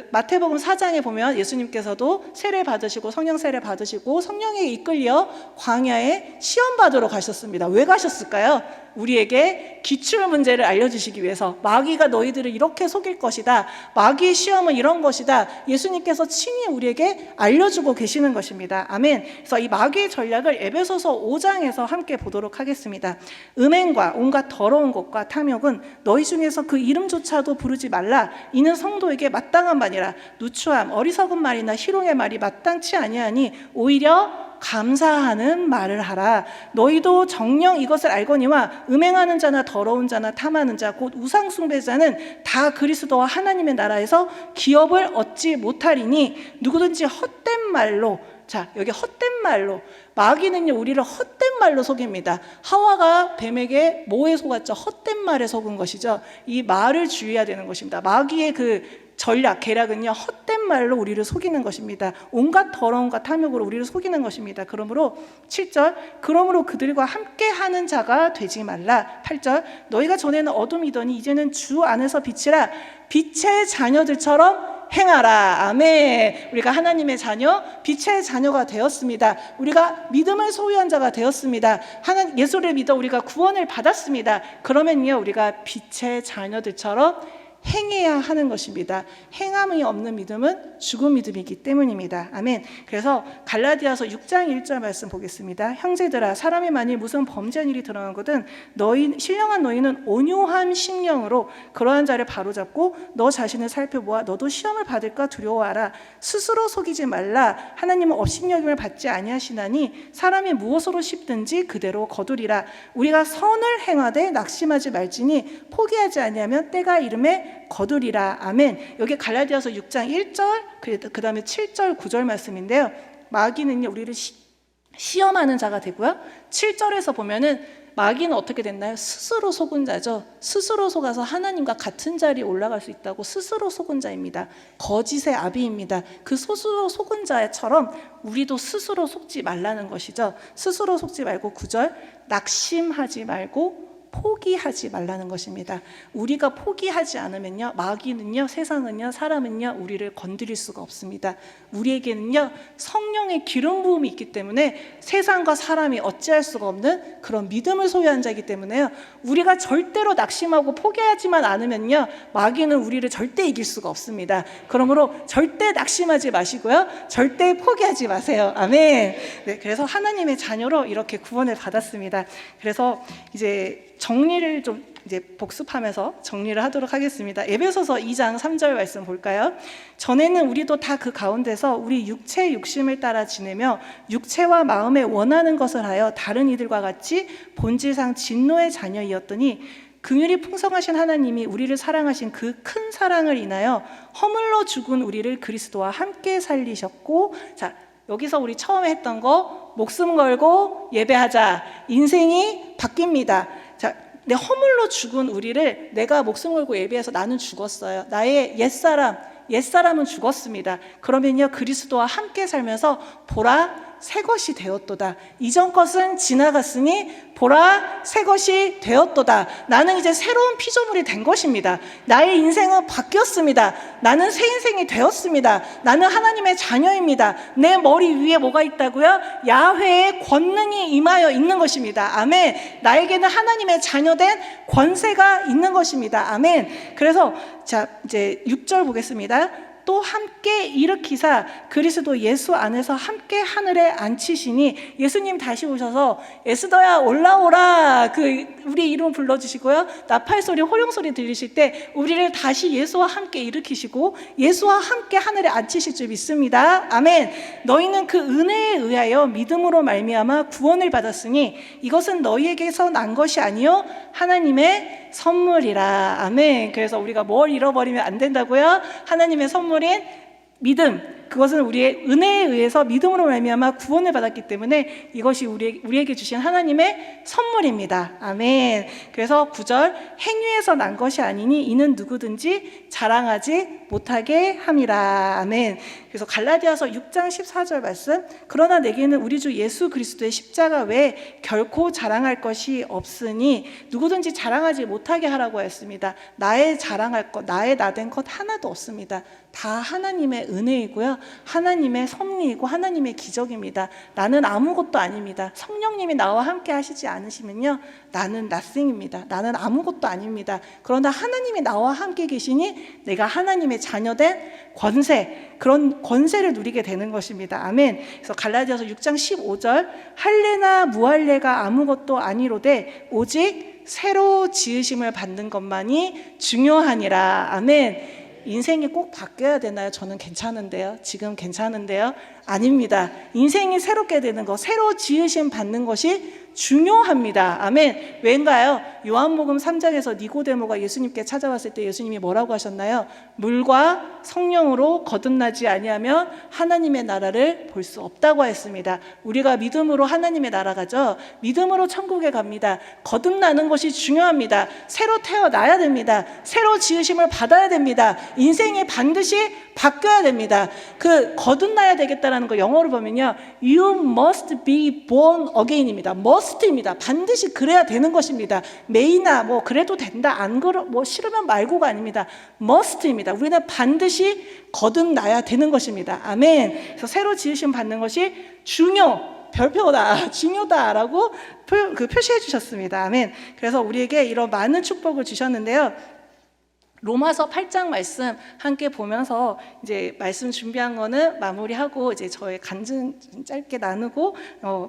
마태복음 4장에 보면 예수님께서도 세례 받으시고 성령 세례 받으시고 성령에 이끌려 광야에 시험 받으러 가셨습니다. 왜 가셨을까요? 우리에게 기출 문제를 알려주시기 위해서. 마귀가 너희들을 이렇게 속일 것이다, 마귀의 시험은 이런 것이다, 예수님께서 친히 우리에게 알려주고 계시는 것입니다. 아멘. 그래서 이 마귀의 전략을 에베소서 5장에서 함께 보도록 하겠습니다. 음행과 온갖 더러운 것과 탐욕은 너희 중에서 그 이름조차도 부르지 말라. 이는 성도에게 마땅한 바니라. 누추함, 어리석은 말이나 희롱의 말이 마땅치 아니하니 오히려 감사하는 말을 하라. 너희도 정녕 이것을 알거니와 음행하는 자나 더러운 자나 탐하는 자 곧 우상 숭배자는 다 그리스도와 하나님의 나라에서 기업을 얻지 못하리니 누구든지 헛된 말로, 자, 여기 헛된 말로, 마귀는요, 우리를 헛된 말로 속입니다. 하와가 뱀에게 뭐에 속았죠? 헛된 말에 속은 것이죠. 이 말을 주의해야 되는 것입니다. 마귀의 그 전략, 계략은요, 헛된 말로 우리를 속이는 것입니다. 온갖 더러움과 탐욕으로 우리를 속이는 것입니다. 그러므로 7절, 그러므로 그들과 함께하는 자가 되지 말라. 8절, 너희가 전에는 어둠이더니 이제는 주 안에서 빛이라. 빛의 자녀들처럼 행하라. 아멘. 우리가 하나님의 자녀, 빛의 자녀가 되었습니다. 우리가 믿음을 소유한 자가 되었습니다. 예수를 믿어 우리가 구원을 받았습니다. 그러면요, 우리가 빛의 자녀들처럼 행해야 하는 것입니다. 행함이 없는 믿음은 죽은 믿음이기 때문입니다. 아멘. 그래서 갈라디아서 6장 1절 말씀 보겠습니다. 형제들아, 사람이 만일 무슨 범죄한 일이 드러나거든 신령한 너희는 온유한 심령으로 그러한 자를 바로잡고 너 자신을 살펴보아 너도 시험을 받을까 두려워하라. 스스로 속이지 말라. 하나님은 업신여김을 받지 아니하시나니 사람이 무엇으로 씹든지 그대로 거두리라. 우리가 선을 행하되 낙심하지 말지니 포기하지 아니하면 때가 이름에 거두리라. 아멘. 여기 갈라디아서 6장 1절, 그 다음에 7절, 9절 말씀인데요, 마귀는요, 우리를 시험하는 자가 되고요, 7절에서 보면은 마귀는 어떻게 됐나요? 스스로 속은 자죠. 스스로 속아서 하나님과 같은 자리에 올라갈 수 있다고 스스로 속은 자입니다. 거짓의 아비입니다. 그 스스로 속은 자처럼 우리도 스스로 속지 말라는 것이죠. 스스로 속지 말고 9절, 낙심하지 말고 포기하지 말라는 것입니다. 우리가 포기하지 않으면요, 마귀는요, 세상은요, 사람은요, 우리를 건드릴 수가 없습니다. 우리에게는요, 성령의 기름 부음이 있기 때문에 세상과 사람이 어찌할 수가 없는 그런 믿음을 소유한 자이기 때문에요, 우리가 절대로 낙심하고 포기하지만 않으면요, 마귀는 우리를 절대 이길 수가 없습니다. 그러므로 절대 낙심하지 마시고요, 절대 포기하지 마세요. 아멘. 네, 그래서 하나님의 자녀로 이렇게 구원을 받았습니다. 그래서 이제 정리를 좀 이제 복습하면서 정리를 하도록 하겠습니다. 에베소서 2장 3절 말씀 볼까요? 전에는 우리도 다 그 가운데서 우리 육체의 욕심을 따라 지내며 육체와 마음에 원하는 것을 하여 다른 이들과 같이 본질상 진노의 자녀이었더니 긍휼이 풍성하신 하나님이 우리를 사랑하신 그 큰 사랑을 인하여 허물로 죽은 우리를 그리스도와 함께 살리셨고, 자, 여기서 우리 처음에 했던 거 목숨 걸고 예배하자, 인생이 바뀝니다. 자, 내 허물로 죽은 우리를 내가 목숨 걸고 예배해서 나는 죽었어요. 나의 옛사람은 죽었습니다. 그러면요, 그리스도와 함께 살면서 보라 새 것이 되었도다. 이전 것은 지나갔으니 보라 새 것이 되었도다. 나는 이제 새로운 피조물이 된 것입니다. 나의 인생은 바뀌었습니다. 나는 새 인생이 되었습니다. 나는 하나님의 자녀입니다. 내 머리 위에 뭐가 있다고요? 야훼의 권능이 임하여 있는 것입니다. 아멘. 나에게는 하나님의 자녀된 권세가 있는 것입니다. 아멘. 그래서 자, 이제 6절 보겠습니다. 또 함께 일으키사 그리스도 예수 안에서 함께 하늘에 앉히시니, 예수님 다시 오셔서 에스더야 올라오라, 우리 이름 불러주시고요, 나팔소리 호령소리 들리실 때 우리를 다시 예수와 함께 일으키시고 예수와 함께 하늘에 앉히실 줄 믿습니다. 아멘. 너희는 그 은혜에 의하여 믿음으로 말미암아 구원을 받았으니 이것은 너희에게서 난 것이 아니요 하나님의 선물이라. 아멘. 그래서 우리가 뭘 잃어버리면 안 된다고요? 하나님의 선물인 믿음, 그것은 우리의 은혜에 의해서 믿음으로 말미암아 구원을 받았기 때문에 이것이 우리에게 주신 하나님의 선물입니다. 아멘. 그래서 9절, 행위에서 난 것이 아니니 이는 누구든지 자랑하지 못하게 함이라. 아멘. 그래서 갈라디아서 6장 14절 말씀, 그러나 내게는 우리 주 예수 그리스도의 십자가 외에 결코 자랑할 것이 없으니 누구든지 자랑하지 못하게 하라고 했습니다. 나의 자랑할 것, 나의 나된 것 하나도 없습니다. 다 하나님의 은혜이고요, 하나님의 섭리이고 하나님의 기적입니다. 나는 아무것도 아닙니다. 성령님이 나와 함께 하시지 않으시면요, 나는 nothing입니다. 나는 아무것도 아닙니다. 그러나 하나님이 나와 함께 계시니 내가 하나님의 자녀된 권세, 그런 권세를 누리게 되는 것입니다. 아멘. 그래서 갈라디아서 6장 15절, 할례나 무할례가 아무것도 아니로되 오직 새로 지으심을 받는 것만이 중요하니라. 아멘. 인생이 꼭 바뀌어야 되나요? 저는 괜찮은데요. 지금 괜찮은데요. 아닙니다. 인생이 새롭게 되는 것, 새로 지으심 받는 것이 중요합니다. 아멘. 왜인가요? 요한복음 3장에서 니고데모가 예수님께 찾아왔을 때 예수님이 뭐라고 하셨나요? 물과 성령으로 거듭나지 아니하면 하나님의 나라를 볼 수 없다고 했습니다. 우리가 믿음으로 하나님의 나라 가죠. 믿음으로 천국에 갑니다. 거듭나는 것이 중요합니다. 새로 태어나야 됩니다. 새로 지으심을 받아야 됩니다. 인생이 반드시 바뀌어야 됩니다. 그 거듭나야 되겠다라는 거 영어로 보면요, You must be born again입니다. must입니다. 반드시 그래야 되는 것입니다. may나 뭐 그래도 된다, 안 그러 뭐 싫으면 말고가 아닙니다. must입니다. 우리는 반드시 거듭나야 되는 것입니다. 아멘. 그래서 새로 지으심 받는 것이 별표다, 중요다라고 표시해 주셨습니다. 아멘. 그래서 우리에게 이런 많은 축복을 주셨는데요, 로마서 8장 말씀 함께 보면서 이제 말씀 준비한 거는 마무리하고 이제 저의 간증 짧게 나누고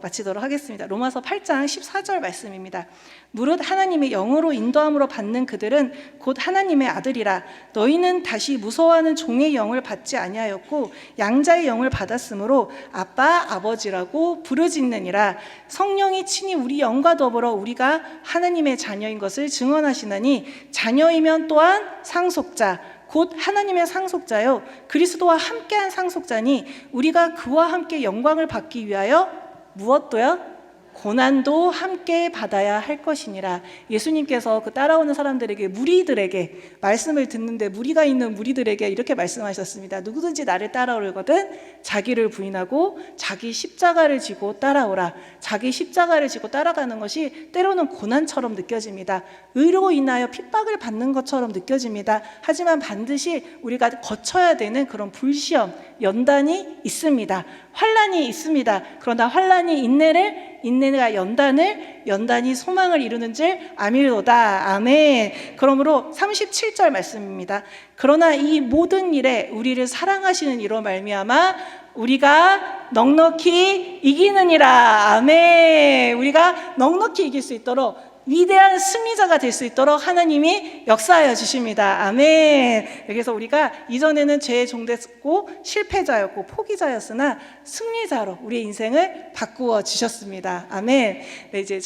마치도록 하겠습니다. 로마서 8장 14절 말씀입니다. 무릇 하나님의 영으로 인도함으로 받는 그들은 곧 하나님의 아들이라. 너희는 다시 무서워하는 종의 영을 받지 아니하였고 양자의 영을 받았으므로 아빠 아버지라고 부르짖느니라. 성령이 친히 우리 영과 더불어 우리가 하나님의 자녀인 것을 증언하시나니 자녀이면 또한 상속자 곧 하나님의 상속자요 그리스도와 함께한 상속자니 우리가 그와 함께 영광을 받기 위하여 무엇도요? 고난도 함께 받아야 할 것이니라. 예수님께서 그 따라오는 사람들에게, 무리들에게 말씀을 듣는데 무리가 있는 무리들에게 이렇게 말씀하셨습니다. 누구든지 나를 따라오려거든 자기를 부인하고 자기 십자가를 지고 따라오라. 자기 십자가를 지고 따라가는 것이 때로는 고난처럼 느껴집니다. 의로 인하여 핍박을 받는 것처럼 느껴집니다. 하지만 반드시 우리가 거쳐야 되는 그런 불시험, 연단이 있습니다. 환난이 있습니다. 그러나 환난이 인내를, 인내가 연단을, 연단이 소망을 이루는 줄 아밀도다. 아멘. 그러므로 37절 말씀입니다. 그러나 이 모든 일에 우리를 사랑하시는 이로 말미암아 우리가 넉넉히 이기느니라. 아멘. 우리가 넉넉히 이길 수 있도록, 위대한 승리자가 될 수 있도록 하나님이 역사하여 주십니다. 아멘. 그래서 우리가 이전에는 죄의 종됐고 실패자였고 포기자였으나 승리자로 우리의 인생을 바꾸어 주셨습니다. 아멘. 네, 이제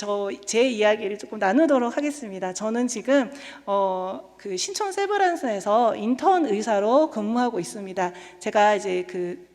제 이야기를 조금 나누도록 하겠습니다. 저는 지금 그 신촌 세브란스에서 인턴 의사로 근무하고 있습니다. 제가 이제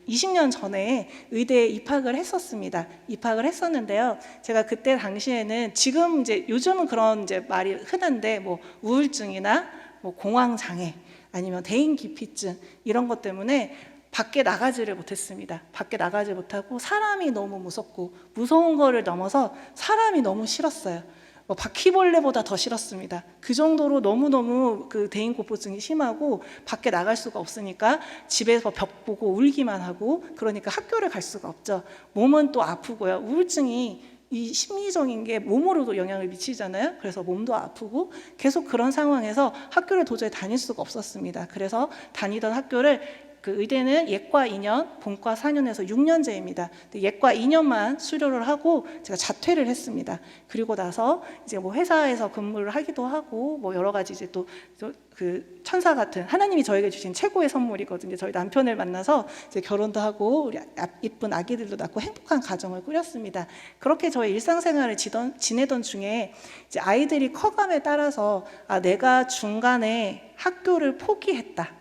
20년 전에 의대에 입학을 했었습니다. 입학을 했었는데요. 제가 그때 당시에는 지금 요즘은 그런 말이 흔한데 뭐 우울증이나 뭐 공황 장애 아니면 대인 기피증 이런 것 때문에 밖에 나가지를 못했습니다. 밖에 나가지 못하고 사람이 너무 무섭고 무서운 거를 넘어서 사람이 너무 싫었어요. 바퀴벌레보다 더 싫었습니다. 그 정도로 너무너무 그 대인공포증이 심하고 밖에 나갈 수가 없으니까 집에서 벽 보고 울기만 하고, 그러니까 학교를 갈 수가 없죠. 몸은 또 아프고요. 우울증이 이 심리적인 게 몸으로도 영향을 미치잖아요. 그래서 몸도 아프고 계속 그런 상황에서 학교를 도저히 다닐 수가 없었습니다. 그래서 다니던 학교를, 그 의대는 예과 2년, 본과 4년에서 6년제입니다. 예과 2년만 수료를 하고 제가 자퇴를 했습니다. 그리고 나서 이제 뭐 회사에서 근무를 하기도 하고 뭐 여러 가지 이제 또 그 천사 같은 하나님이 저에게 주신 최고의 선물이거든요. 저희 남편을 만나서 이제 결혼도 하고 우리 이쁜 아기들도 낳고 행복한 가정을 꾸렸습니다. 그렇게 저의 일상생활을 지내던 중에 이제 아이들이 커감에 따라서 내가 중간에 학교를 포기했다.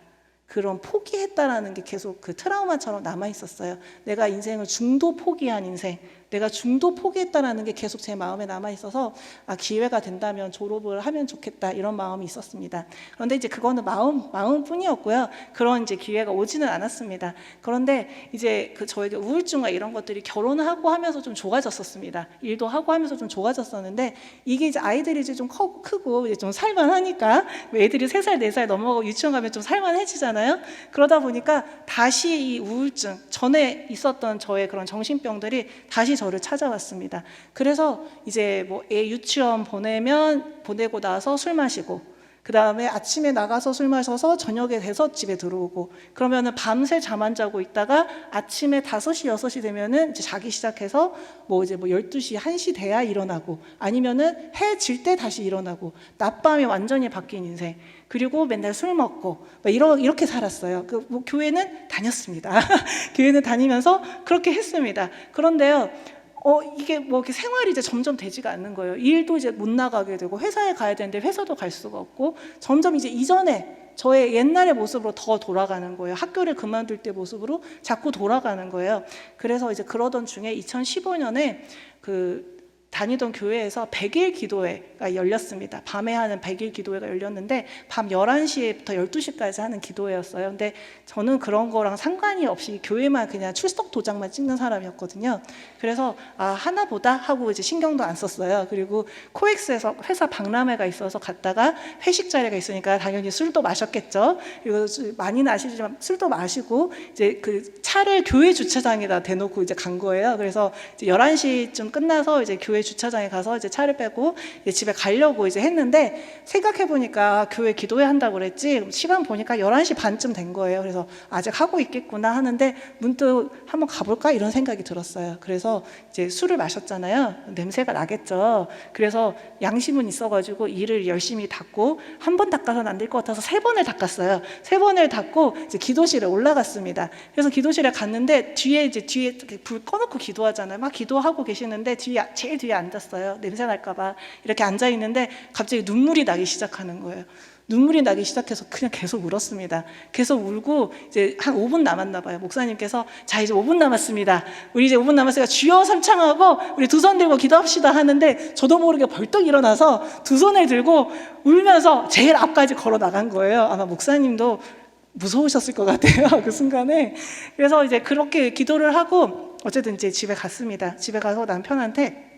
그런 포기했다라는 게 계속 그 트라우마처럼 남아 있었어요. 내가 인생을 중도 포기한 인생, 내가 중도 포기했다라는 게 계속 제 마음에 남아 있어서 기회가 된다면 졸업을 하면 좋겠다 이런 마음이 있었습니다. 그런데 이제 그거는 마음뿐이었고요. 그런 이제 기회가 오지는 않았습니다. 그런데 이제 저에게 우울증과 이런 것들이 결혼을 하고 하면서 좀 좋아졌었습니다. 일도 하고 하면서 좀 좋아졌었는데 이게 이제 아이들이 이제 좀 크고 이제 좀 살만하니까, 애들이 3살, 4살 넘어가고 유치원 가면 좀 살만해지잖아요. 그러다 보니까 다시 이 우울증, 전에 있었던 저의 그런 정신병들이 다시 저를 찾아왔습니다. 그래서 이제 뭐 애 유치원 보내고 나서 술 마시고, 그 다음에 아침에 나가서 술 마셔서 저녁에 돼서 집에 들어오고, 그러면은 밤새 잠 안 자고 있다가 아침에 5시, 6시 되면은 이제 자기 시작해서 뭐 12시, 1시 돼야 일어나고, 아니면은 해 질 때 다시 일어나고, 낮밤이 완전히 바뀐 인생. 그리고 맨날 술 먹고 이렇게 살았어요. 교회는 다녔습니다. 교회는 다니면서 그렇게 했습니다. 그런데요, 이게 뭐 이렇게 생활이 이제 점점 되지가 않는 거예요. 일도 이제 못 나가게 되고, 회사에 가야 되는데 회사도 갈 수가 없고, 점점 이제 이전에 저의 옛날의 모습으로 더 돌아가는 거예요. 학교를 그만둘 때 모습으로 자꾸 돌아가는 거예요. 그래서 이제 그러던 중에 2015년에 다니던 교회에서 100일 기도회가 열렸습니다. 밤에 하는 100일 기도회가 열렸는데 밤 11시부터 12시까지 하는 기도회였어요. 근데 저는 그런 거랑 상관이 없이 교회만 그냥 출석 도장만 찍는 사람이었거든요. 그래서 하나 보다 하고 이제 신경도 안 썼어요. 그리고 코엑스에서 회사 박람회가 있어서 갔다가 회식 자리가 있으니까 당연히 술도 마셨겠죠. 그리고 많이는 아시지만 술도 마시고 이제 그 차를 교회 주차장에다 대놓고 이제 간 거예요. 그래서 이제 11시쯤 끝나서 이제 교회 주차장에 가서 이제 차를 빼고 이제 집에 가려고 이제 했는데, 생각해 보니까 교회 기도회 한다고 그랬지 시간 보니까 11시 반쯤 된 거예요. 그래서 아직 하고 있겠구나 하는데 문득 한번 가볼까 이런 생각이 들었어요. 그래서 이제 술을 마셨잖아요. 냄새가 나겠죠. 그래서 양심은 있어가지고 이를 열심히 닦고, 한 번 닦아서는 안 될 것 같아서 3번을 닦았어요. 3번을 닦고 이제 기도실에 올라갔습니다. 그래서 기도실에 갔는데 뒤에 불 꺼놓고 기도하잖아요. 막 기도하고 계시는데 제일 뒤에 앉았어요. 냄새 날까봐. 이렇게 앉아 있는데 갑자기 눈물이 나기 시작하는 거예요. 눈물이 나기 시작해서 그냥 계속 울었습니다. 계속 울고 이제 한 5분 남았나 봐요. 목사님께서 자 이제 5분 남았습니다. 우리 이제 5분 남았으니까 주여 삼창하고 우리 두 손 들고 기도합시다 하는데 저도 모르게 벌떡 일어나서 두 손을 들고 울면서 제일 앞까지 걸어 나간 거예요. 아마 목사님도 무서우셨을 것 같아요. 그 순간에. 그래서 이제 그렇게 기도를 하고 어쨌든 이제 집에 갔습니다. 집에 가서 남편한테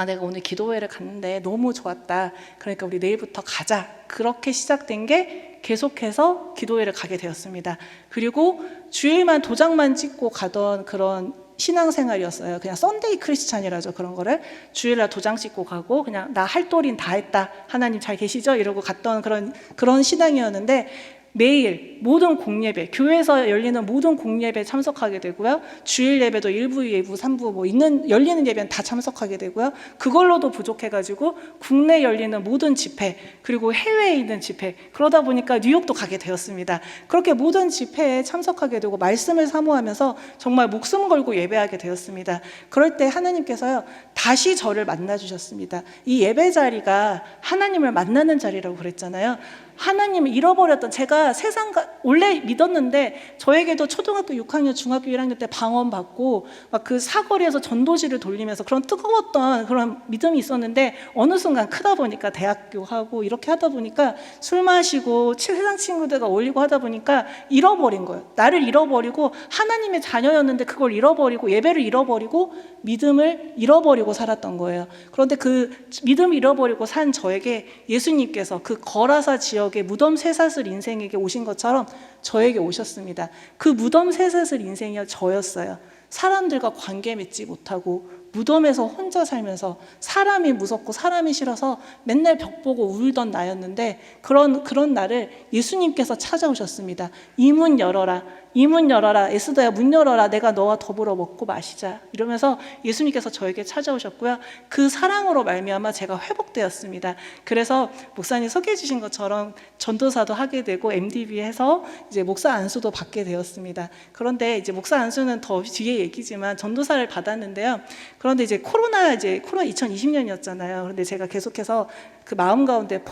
내가 오늘 기도회를 갔는데 너무 좋았다. 그러니까 우리 내일부터 가자. 그렇게 시작된 게 계속해서 기도회를 가게 되었습니다. 그리고 주일만 도장만 찍고 가던 그런 신앙생활이었어요. 그냥 썬데이 크리스찬이라죠. 그런 거를 주일날 도장 찍고 가고 그냥 나 할 도리는 다 했다. 하나님 잘 계시죠? 이러고 갔던 그런 신앙이었는데 매일 모든 공예배, 교회에서 열리는 모든 공예배에 참석하게 되고요. 주일 예배도 1부, 2부, 3부 열리는 예배는 다 참석하게 되고요. 그걸로도 부족해가지고 국내 열리는 모든 집회, 그리고 해외에 있는 집회, 그러다 보니까 뉴욕도 가게 되었습니다. 그렇게 모든 집회에 참석하게 되고 말씀을 사모하면서 정말 목숨 걸고 예배하게 되었습니다. 그럴 때 하나님께서요, 다시 저를 만나주셨습니다. 이 예배 자리가 하나님을 만나는 자리라고 그랬잖아요. 하나님을 잃어버렸던, 제가 원래 믿었는데 저에게도 초등학교 6학년, 중학교 1학년 때 방언받고 막 그 사거리에서 전도지를 돌리면서 그런 뜨거웠던 그런 믿음이 있었는데 어느 순간 크다 보니까 대학교 하고 이렇게 하다 보니까 술 마시고 세상 친구들과 어울리고 하다 보니까 잃어버린 거예요. 나를 잃어버리고 하나님의 자녀였는데 그걸 잃어버리고 예배를 잃어버리고 믿음을 잃어버리고 살았던 거예요. 그런데 그 믿음을 잃어버리고 산 저에게 예수님께서 그 거라사 지역의 무덤 쇠사슬 인생에게 오신 것처럼 저에게 오셨습니다. 그 무덤 쇠사슬 인생이 저였어요. 사람들과 관계 맺지 못하고 무덤에서 혼자 살면서 사람이 무섭고 사람이 싫어서 맨날 벽 보고 울던 나였는데 그런 나를 예수님께서 찾아오셨습니다. 이 문 열어라. 이 문 열어라. 에스더야 문 열어라. 내가 너와 더불어 먹고 마시자. 이러면서 예수님께서 저에게 찾아오셨고요. 그 사랑으로 말미암아 제가 회복되었습니다. 그래서 목사님 소개해 주신 것처럼 전도사도 하게 되고 MDB 해서 이제 목사 안수도 받게 되었습니다. 그런데 이제 목사 안수는 더 뒤에 얘기지만 전도사를 받았는데요. 그런데 이제 코로나 2020년이었잖아요. 그런데 제가 계속해서 그 마음 가운데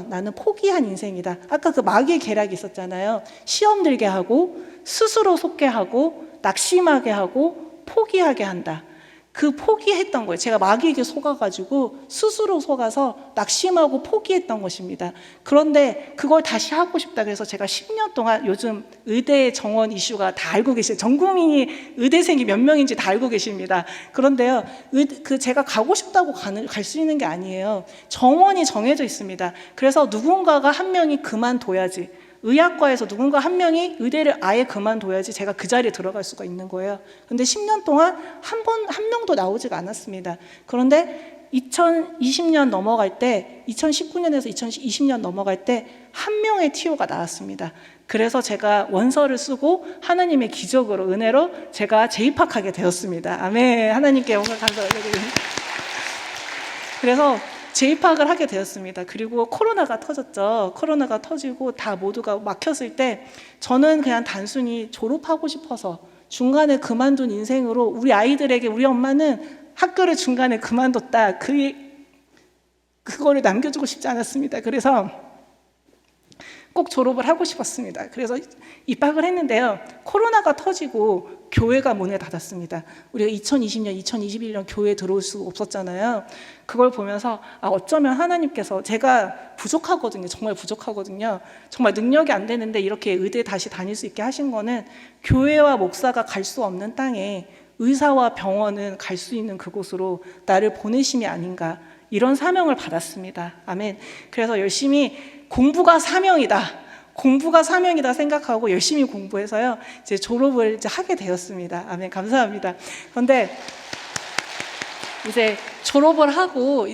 나는 포기한 인생이다. 아까 그 마귀의 계략이 있었잖아요. 시험 들게 하고 스스로 속게 하고 낙심하게 하고 포기하게 한다. 그 포기했던 거예요. 제가 마귀에게 속아가지고 스스로 속아서 낙심하고 포기했던 것입니다. 그런데 그걸 다시 하고 싶다 그래서 제가 10년 동안 요즘 의대 정원 이슈가 다 알고 계세요. 전 국민이 의대생이 몇 명인지 다 알고 계십니다. 그런데요, 제가 가고 싶다고 갈 수 있는 게 아니에요. 정원이 정해져 있습니다. 그래서 누군가가 한 명이 그만둬야지, 의학과에서 누군가 한 명이 의대를 아예 그만둬야지 제가 그 자리에 들어갈 수가 있는 거예요. 그런데 10년 동안 한 명도 나오지가 않았습니다. 그런데 2020년 넘어갈 때, 2019년에서 2020년 넘어갈 때 한 명의 TO가 나왔습니다. 그래서 제가 원서를 쓰고 하나님의 기적으로, 은혜로 제가 재입학하게 되었습니다. 아멘. 하나님께 영광 감사드립니다. 그래서 재입학을 하게 되었습니다. 그리고 코로나가 터졌죠. 코로나가 터지고 다 모두가 막혔을 때 저는 그냥 단순히 졸업하고 싶어서 중간에 그만둔 인생으로 우리 아이들에게 우리 엄마는 학교를 중간에 그만뒀다. 그거를 남겨주고 싶지 않았습니다. 그래서 꼭 졸업을 하고 싶었습니다. 그래서 입학을 했는데요. 코로나가 터지고 교회가 문을 닫았습니다. 우리가 2020년, 2021년 교회에 들어올 수 없었잖아요. 그걸 보면서 어쩌면 하나님께서, 제가 부족하거든요. 정말 부족하거든요. 정말 능력이 안 되는데 이렇게 의대 다시 다닐 수 있게 하신 거는 교회와 목사가 갈 수 없는 땅에 의사와 병원은 갈 수 있는 그곳으로 나를 보내심이 아닌가, 이런 사명을 받았습니다. 아멘. 그래서 열심히 공부가 사명이다 생각하고 열심히 공부해서요, 이제 졸업을 하게 되었습니다. 아멘. 감사합니다. 그런데 이제 졸업을 하고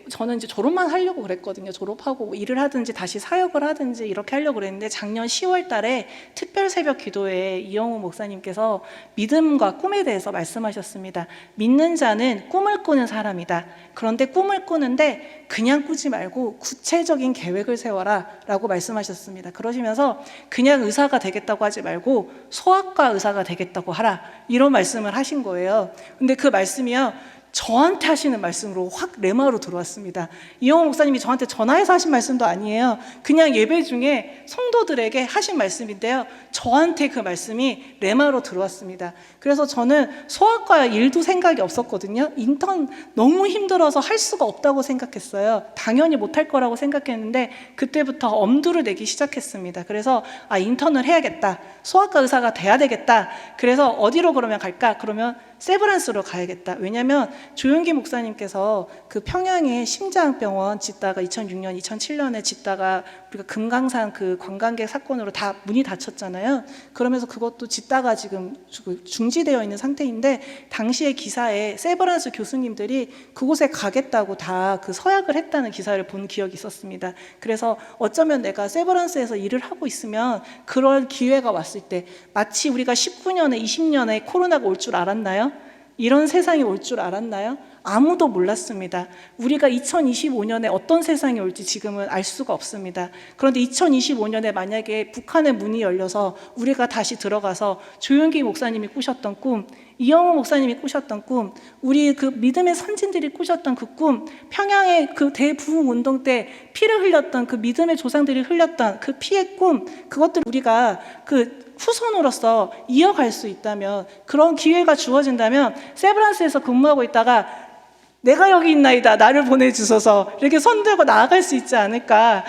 저는 졸업만 하려고 그랬거든요. 졸업하고 뭐 일을 하든지 다시 사역을 하든지 이렇게 하려고 그랬는데 작년 10월 달에 특별 새벽 기도회에 이영우 목사님께서 믿음과 꿈에 대해서 말씀하셨습니다. 믿는 자는 꿈을 꾸는 사람이다. 그런데 꿈을 꾸는데 그냥 꾸지 말고 구체적인 계획을 세워라 라고 말씀하셨습니다. 그러시면서 그냥 의사가 되겠다고 하지 말고 소아과 의사가 되겠다고 하라, 이런 말씀을 하신 거예요. 근데 그 말씀이요, 저한테 하시는 말씀으로 확 레마로 들어왔습니다. 이영호 목사님이 저한테 전화해서 하신 말씀도 아니에요. 그냥 예배 중에 성도들에게 하신 말씀인데요. 저한테 그 말씀이 레마로 들어왔습니다. 그래서 저는 소아과 일도 생각이 없었거든요. 인턴 너무 힘들어서 할 수가 없다고 생각했어요. 당연히 못할 거라고 생각했는데 그때부터 엄두를 내기 시작했습니다. 그래서 인턴을 해야겠다. 소아과 의사가 돼야 되겠다. 그래서 어디로 그러면 갈까? 그러면 세브란스로 가야겠다. 왜냐하면 조용기 목사님께서 그 평양에 심장병원 짓다가 2006년, 2007년에 짓다가 우리가 금강산 그 관광객 사건으로 다 문이 닫혔잖아요. 그러면서 그것도 짓다가 지금 중지되어 있는 상태인데 당시의 기사에 세브란스 교수님들이 그곳에 가겠다고 다 그 서약을 했다는 기사를 본 기억이 있었습니다. 그래서 어쩌면 내가 세브란스에서 일을 하고 있으면 그런 기회가 왔을 때 마치 우리가 19년에 20년에 코로나가 올 줄 알았나요? 이런 세상이 올 줄 알았나요? 아무도 몰랐습니다. 우리가 2025년에 어떤 세상이 올지 지금은 알 수가 없습니다. 그런데 2025년에 만약에 북한의 문이 열려서 우리가 다시 들어가서 조용기 목사님이 꾸셨던 꿈, 이영호 목사님이 꾸셨던 꿈, 우리 그 믿음의 선진들이 꾸셨던 그 꿈, 평양의 그 대부흥 운동 때 피를 흘렸던 그 믿음의 조상들이 흘렸던 그 피의 꿈, 그것들 우리가 그 후손으로서 이어갈 수 있다면, 그런 기회가 주어진다면 세브란스에서 근무하고 있다가 내가 여기 있나이다, 나를 보내주소서, 이렇게 손들고 나아갈 수 있지 않을까.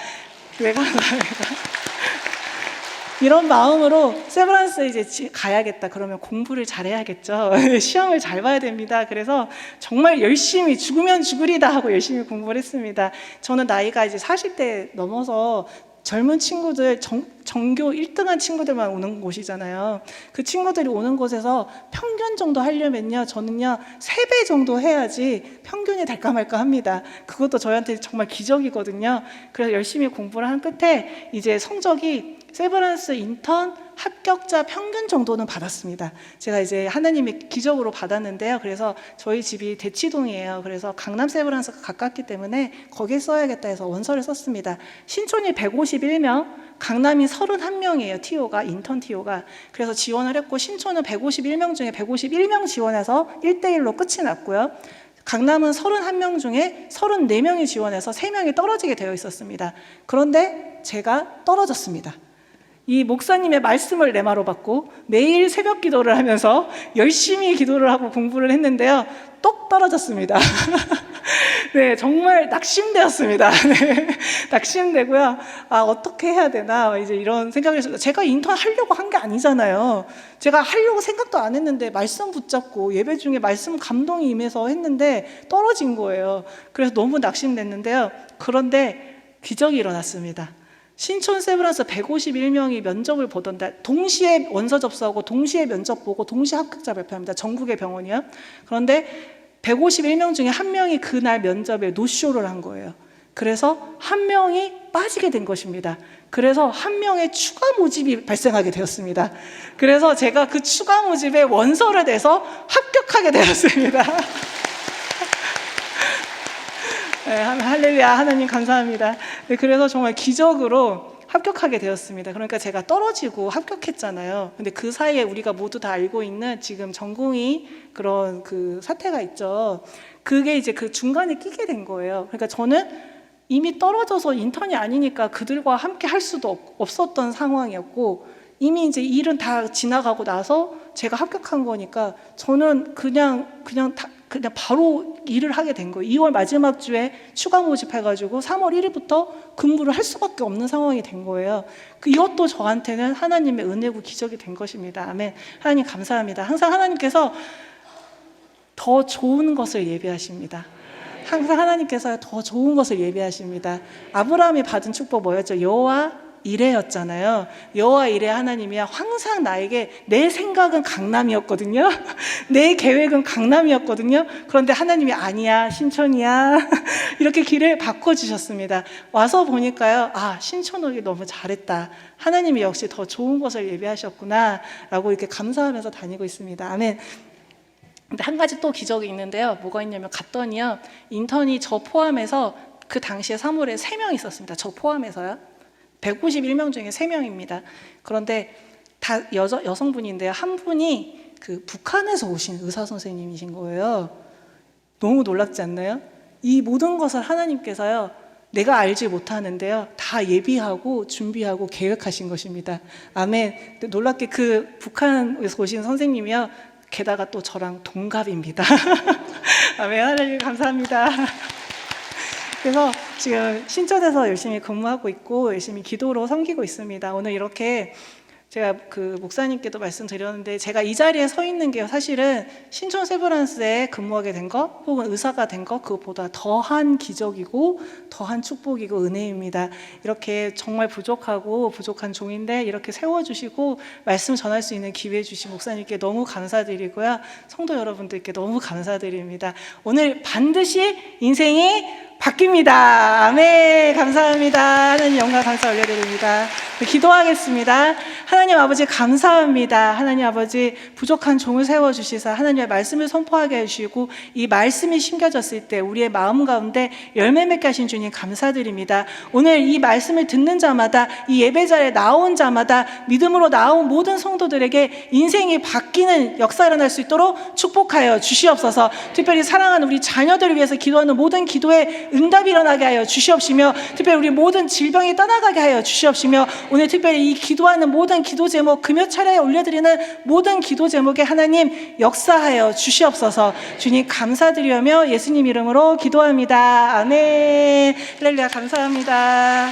이런 마음으로 세브란스에 이제 가야겠다. 그러면 공부를 잘해야겠죠. 시험을 잘 봐야 됩니다. 그래서 정말 열심히 죽으면 죽으리다 하고 열심히 공부를 했습니다. 저는 나이가 이제 40대 넘어서 젊은 친구들, 전교 1등한 친구들만 오는 곳이잖아요. 그 친구들이 오는 곳에서 평균 정도 하려면요, 저는요 3배 정도 해야지 평균이 될까 말까 합니다. 그것도 저희한테 정말 기적이거든요. 그래서 열심히 공부를 한 끝에 이제 성적이 세브란스 인턴 합격자 평균 정도는 받았습니다. 제가 이제 하나님의 기적으로 받았는데요. 그래서 저희 집이 대치동이에요. 그래서 강남 세브란스가 가깝기 때문에 거기에 써야겠다 해서 원서를 썼습니다. 신촌이 151명, 강남이 31명이에요. TO가, 인턴 TO가. 그래서 지원을 했고, 신촌은 151명 중에 151명 지원해서 1대1로 끝이 났고요. 강남은 31명 중에 34명이 지원해서 3명이 떨어지게 되어 있었습니다. 그런데 제가 떨어졌습니다. 이 목사님의 말씀을 레마로 받고 매일 새벽 기도를 하면서 열심히 기도를 하고 공부를 했는데요, 똑 떨어졌습니다. 네, 정말 낙심되었습니다. 네, 낙심되고요. 어떻게 해야 되나 이제 이런 생각을 했습니다. 제가 인턴 하려고 한 게 아니잖아요. 제가 하려고 생각도 안 했는데 말씀 붙잡고 예배 중에 말씀 감동이 임해서 했는데 떨어진 거예요. 그래서 너무 낙심됐는데요. 그런데 기적이 일어났습니다. 신촌 세브란스 151명이 면접을 보던데 동시에 원서 접수하고 동시에 면접 보고 동시에 합격자 발표합니다. 전국의 병원이요. 그런데 151명 중에 1명이 그날 면접에 노쇼를 한 거예요. 그래서 1명이 빠지게 된 것입니다. 그래서 1명의 추가 모집이 발생하게 되었습니다. 그래서 제가 그 추가 모집에 원서를 내서 합격하게 되었습니다. 네, 할렐루야, 하나님 감사합니다. 네, 그래서 정말 기적으로 합격하게 되었습니다. 그러니까 제가 떨어지고 합격했잖아요. 근데 그 사이에 우리가 모두 다 알고 있는 지금 전공의 그런 그 사태가 있죠. 그게 이제 그 중간에 끼게 된 거예요. 그러니까 저는 이미 떨어져서 인턴이 아니니까 그들과 함께 할 수도 없었던 상황이었고, 이미 이제 일은 다 지나가고 나서 제가 합격한 거니까 저는 그냥 바로 일을 하게 된 거예요. 2월 마지막 주에 추가 모집해가지고 3월 1일부터 근무를 할 수밖에 없는 상황이 된 거예요. 이것도 저한테는 하나님의 은혜고 기적이 된 것입니다. 아멘. 하나님 감사합니다. 항상 하나님께서 더 좋은 것을 예비하십니다. 항상 하나님께서 더 좋은 것을 예비하십니다. 아브라함이 받은 축복 뭐였죠? 여호와 이레였잖아요. 여호와 이레 하나님이 항상 나에게, 내 생각은 강남이었거든요. 내 계획은 강남이었거든요. 그런데 하나님이 아니야, 신촌이야. 이렇게 길을 바꿔주셨습니다. 와서 보니까요, 신촌 오기 너무 잘했다. 하나님이 역시 더 좋은 것을 예비하셨구나 라고 이렇게 감사하면서 다니고 있습니다. 아멘. 근데 한 가지 또 기적이 있는데요. 뭐가 있냐면 갔더니요, 인턴이 저 포함해서 그 당시에 3월에 3명 있었습니다. 저 포함해서요. 151명 중에 3명입니다. 그런데 다 여성분인데요. 한 분이 그 북한에서 오신 의사 선생님이신 거예요. 너무 놀랍지 않나요? 이 모든 것을 하나님께서요, 내가 알지 못하는데요, 다 예비하고 준비하고 계획하신 것입니다. 아멘. 놀랍게 그 북한에서 오신 선생님이요, 게다가 또 저랑 동갑입니다. 아멘. 하나님 감사합니다. 그래서 지금 신천에서 열심히 근무하고 있고 열심히 기도로 섬기고 있습니다. 오늘 이렇게 제가 그 목사님께도 말씀드렸는데, 제가 이 자리에 서 있는 게 사실은 신촌 세브란스에 근무하게 된 것, 혹은 의사가 된 것, 그것보다 더한 기적이고 더한 축복이고 은혜입니다. 이렇게 정말 부족한 종인데 이렇게 세워주시고 말씀 전할 수 있는 기회 주신 목사님께 너무 감사드리고요, 성도 여러분들께 너무 감사드립니다. 오늘 반드시 인생이 바뀝니다. 아멘. 감사합니다. 하나님 영광 감사 올려드립니다. 기도하겠습니다. 하나님 아버지 감사합니다. 하나님 아버지 부족한 종을 세워주시사 하나님의 말씀을 선포하게 해주시고 이 말씀이 심겨졌을 때 우리의 마음 가운데 열매 맺게 하신 주님 감사드립니다. 오늘 이 말씀을 듣는 자마다, 이 예배자에 나온 자마다 믿음으로 나온 모든 성도들에게 인생이 바뀌는 역사가 일어날 수 있도록 축복하여 주시옵소서. 특별히 사랑하는 우리 자녀들을 위해서 기도하는 모든 기도에 응답이 일어나게 하여 주시옵시며, 특별히 우리 모든 질병이 떠나가게 하여 주시옵시며, 오늘 특별히 이 기도하는 모든 기도 제목, 금요 차례에 올려드리는 모든 기도 제목에 하나님 역사하여 주시옵소서. 주님 감사드리며 예수님 이름으로 기도합니다. 아멘. 할렐루야. 감사합니다.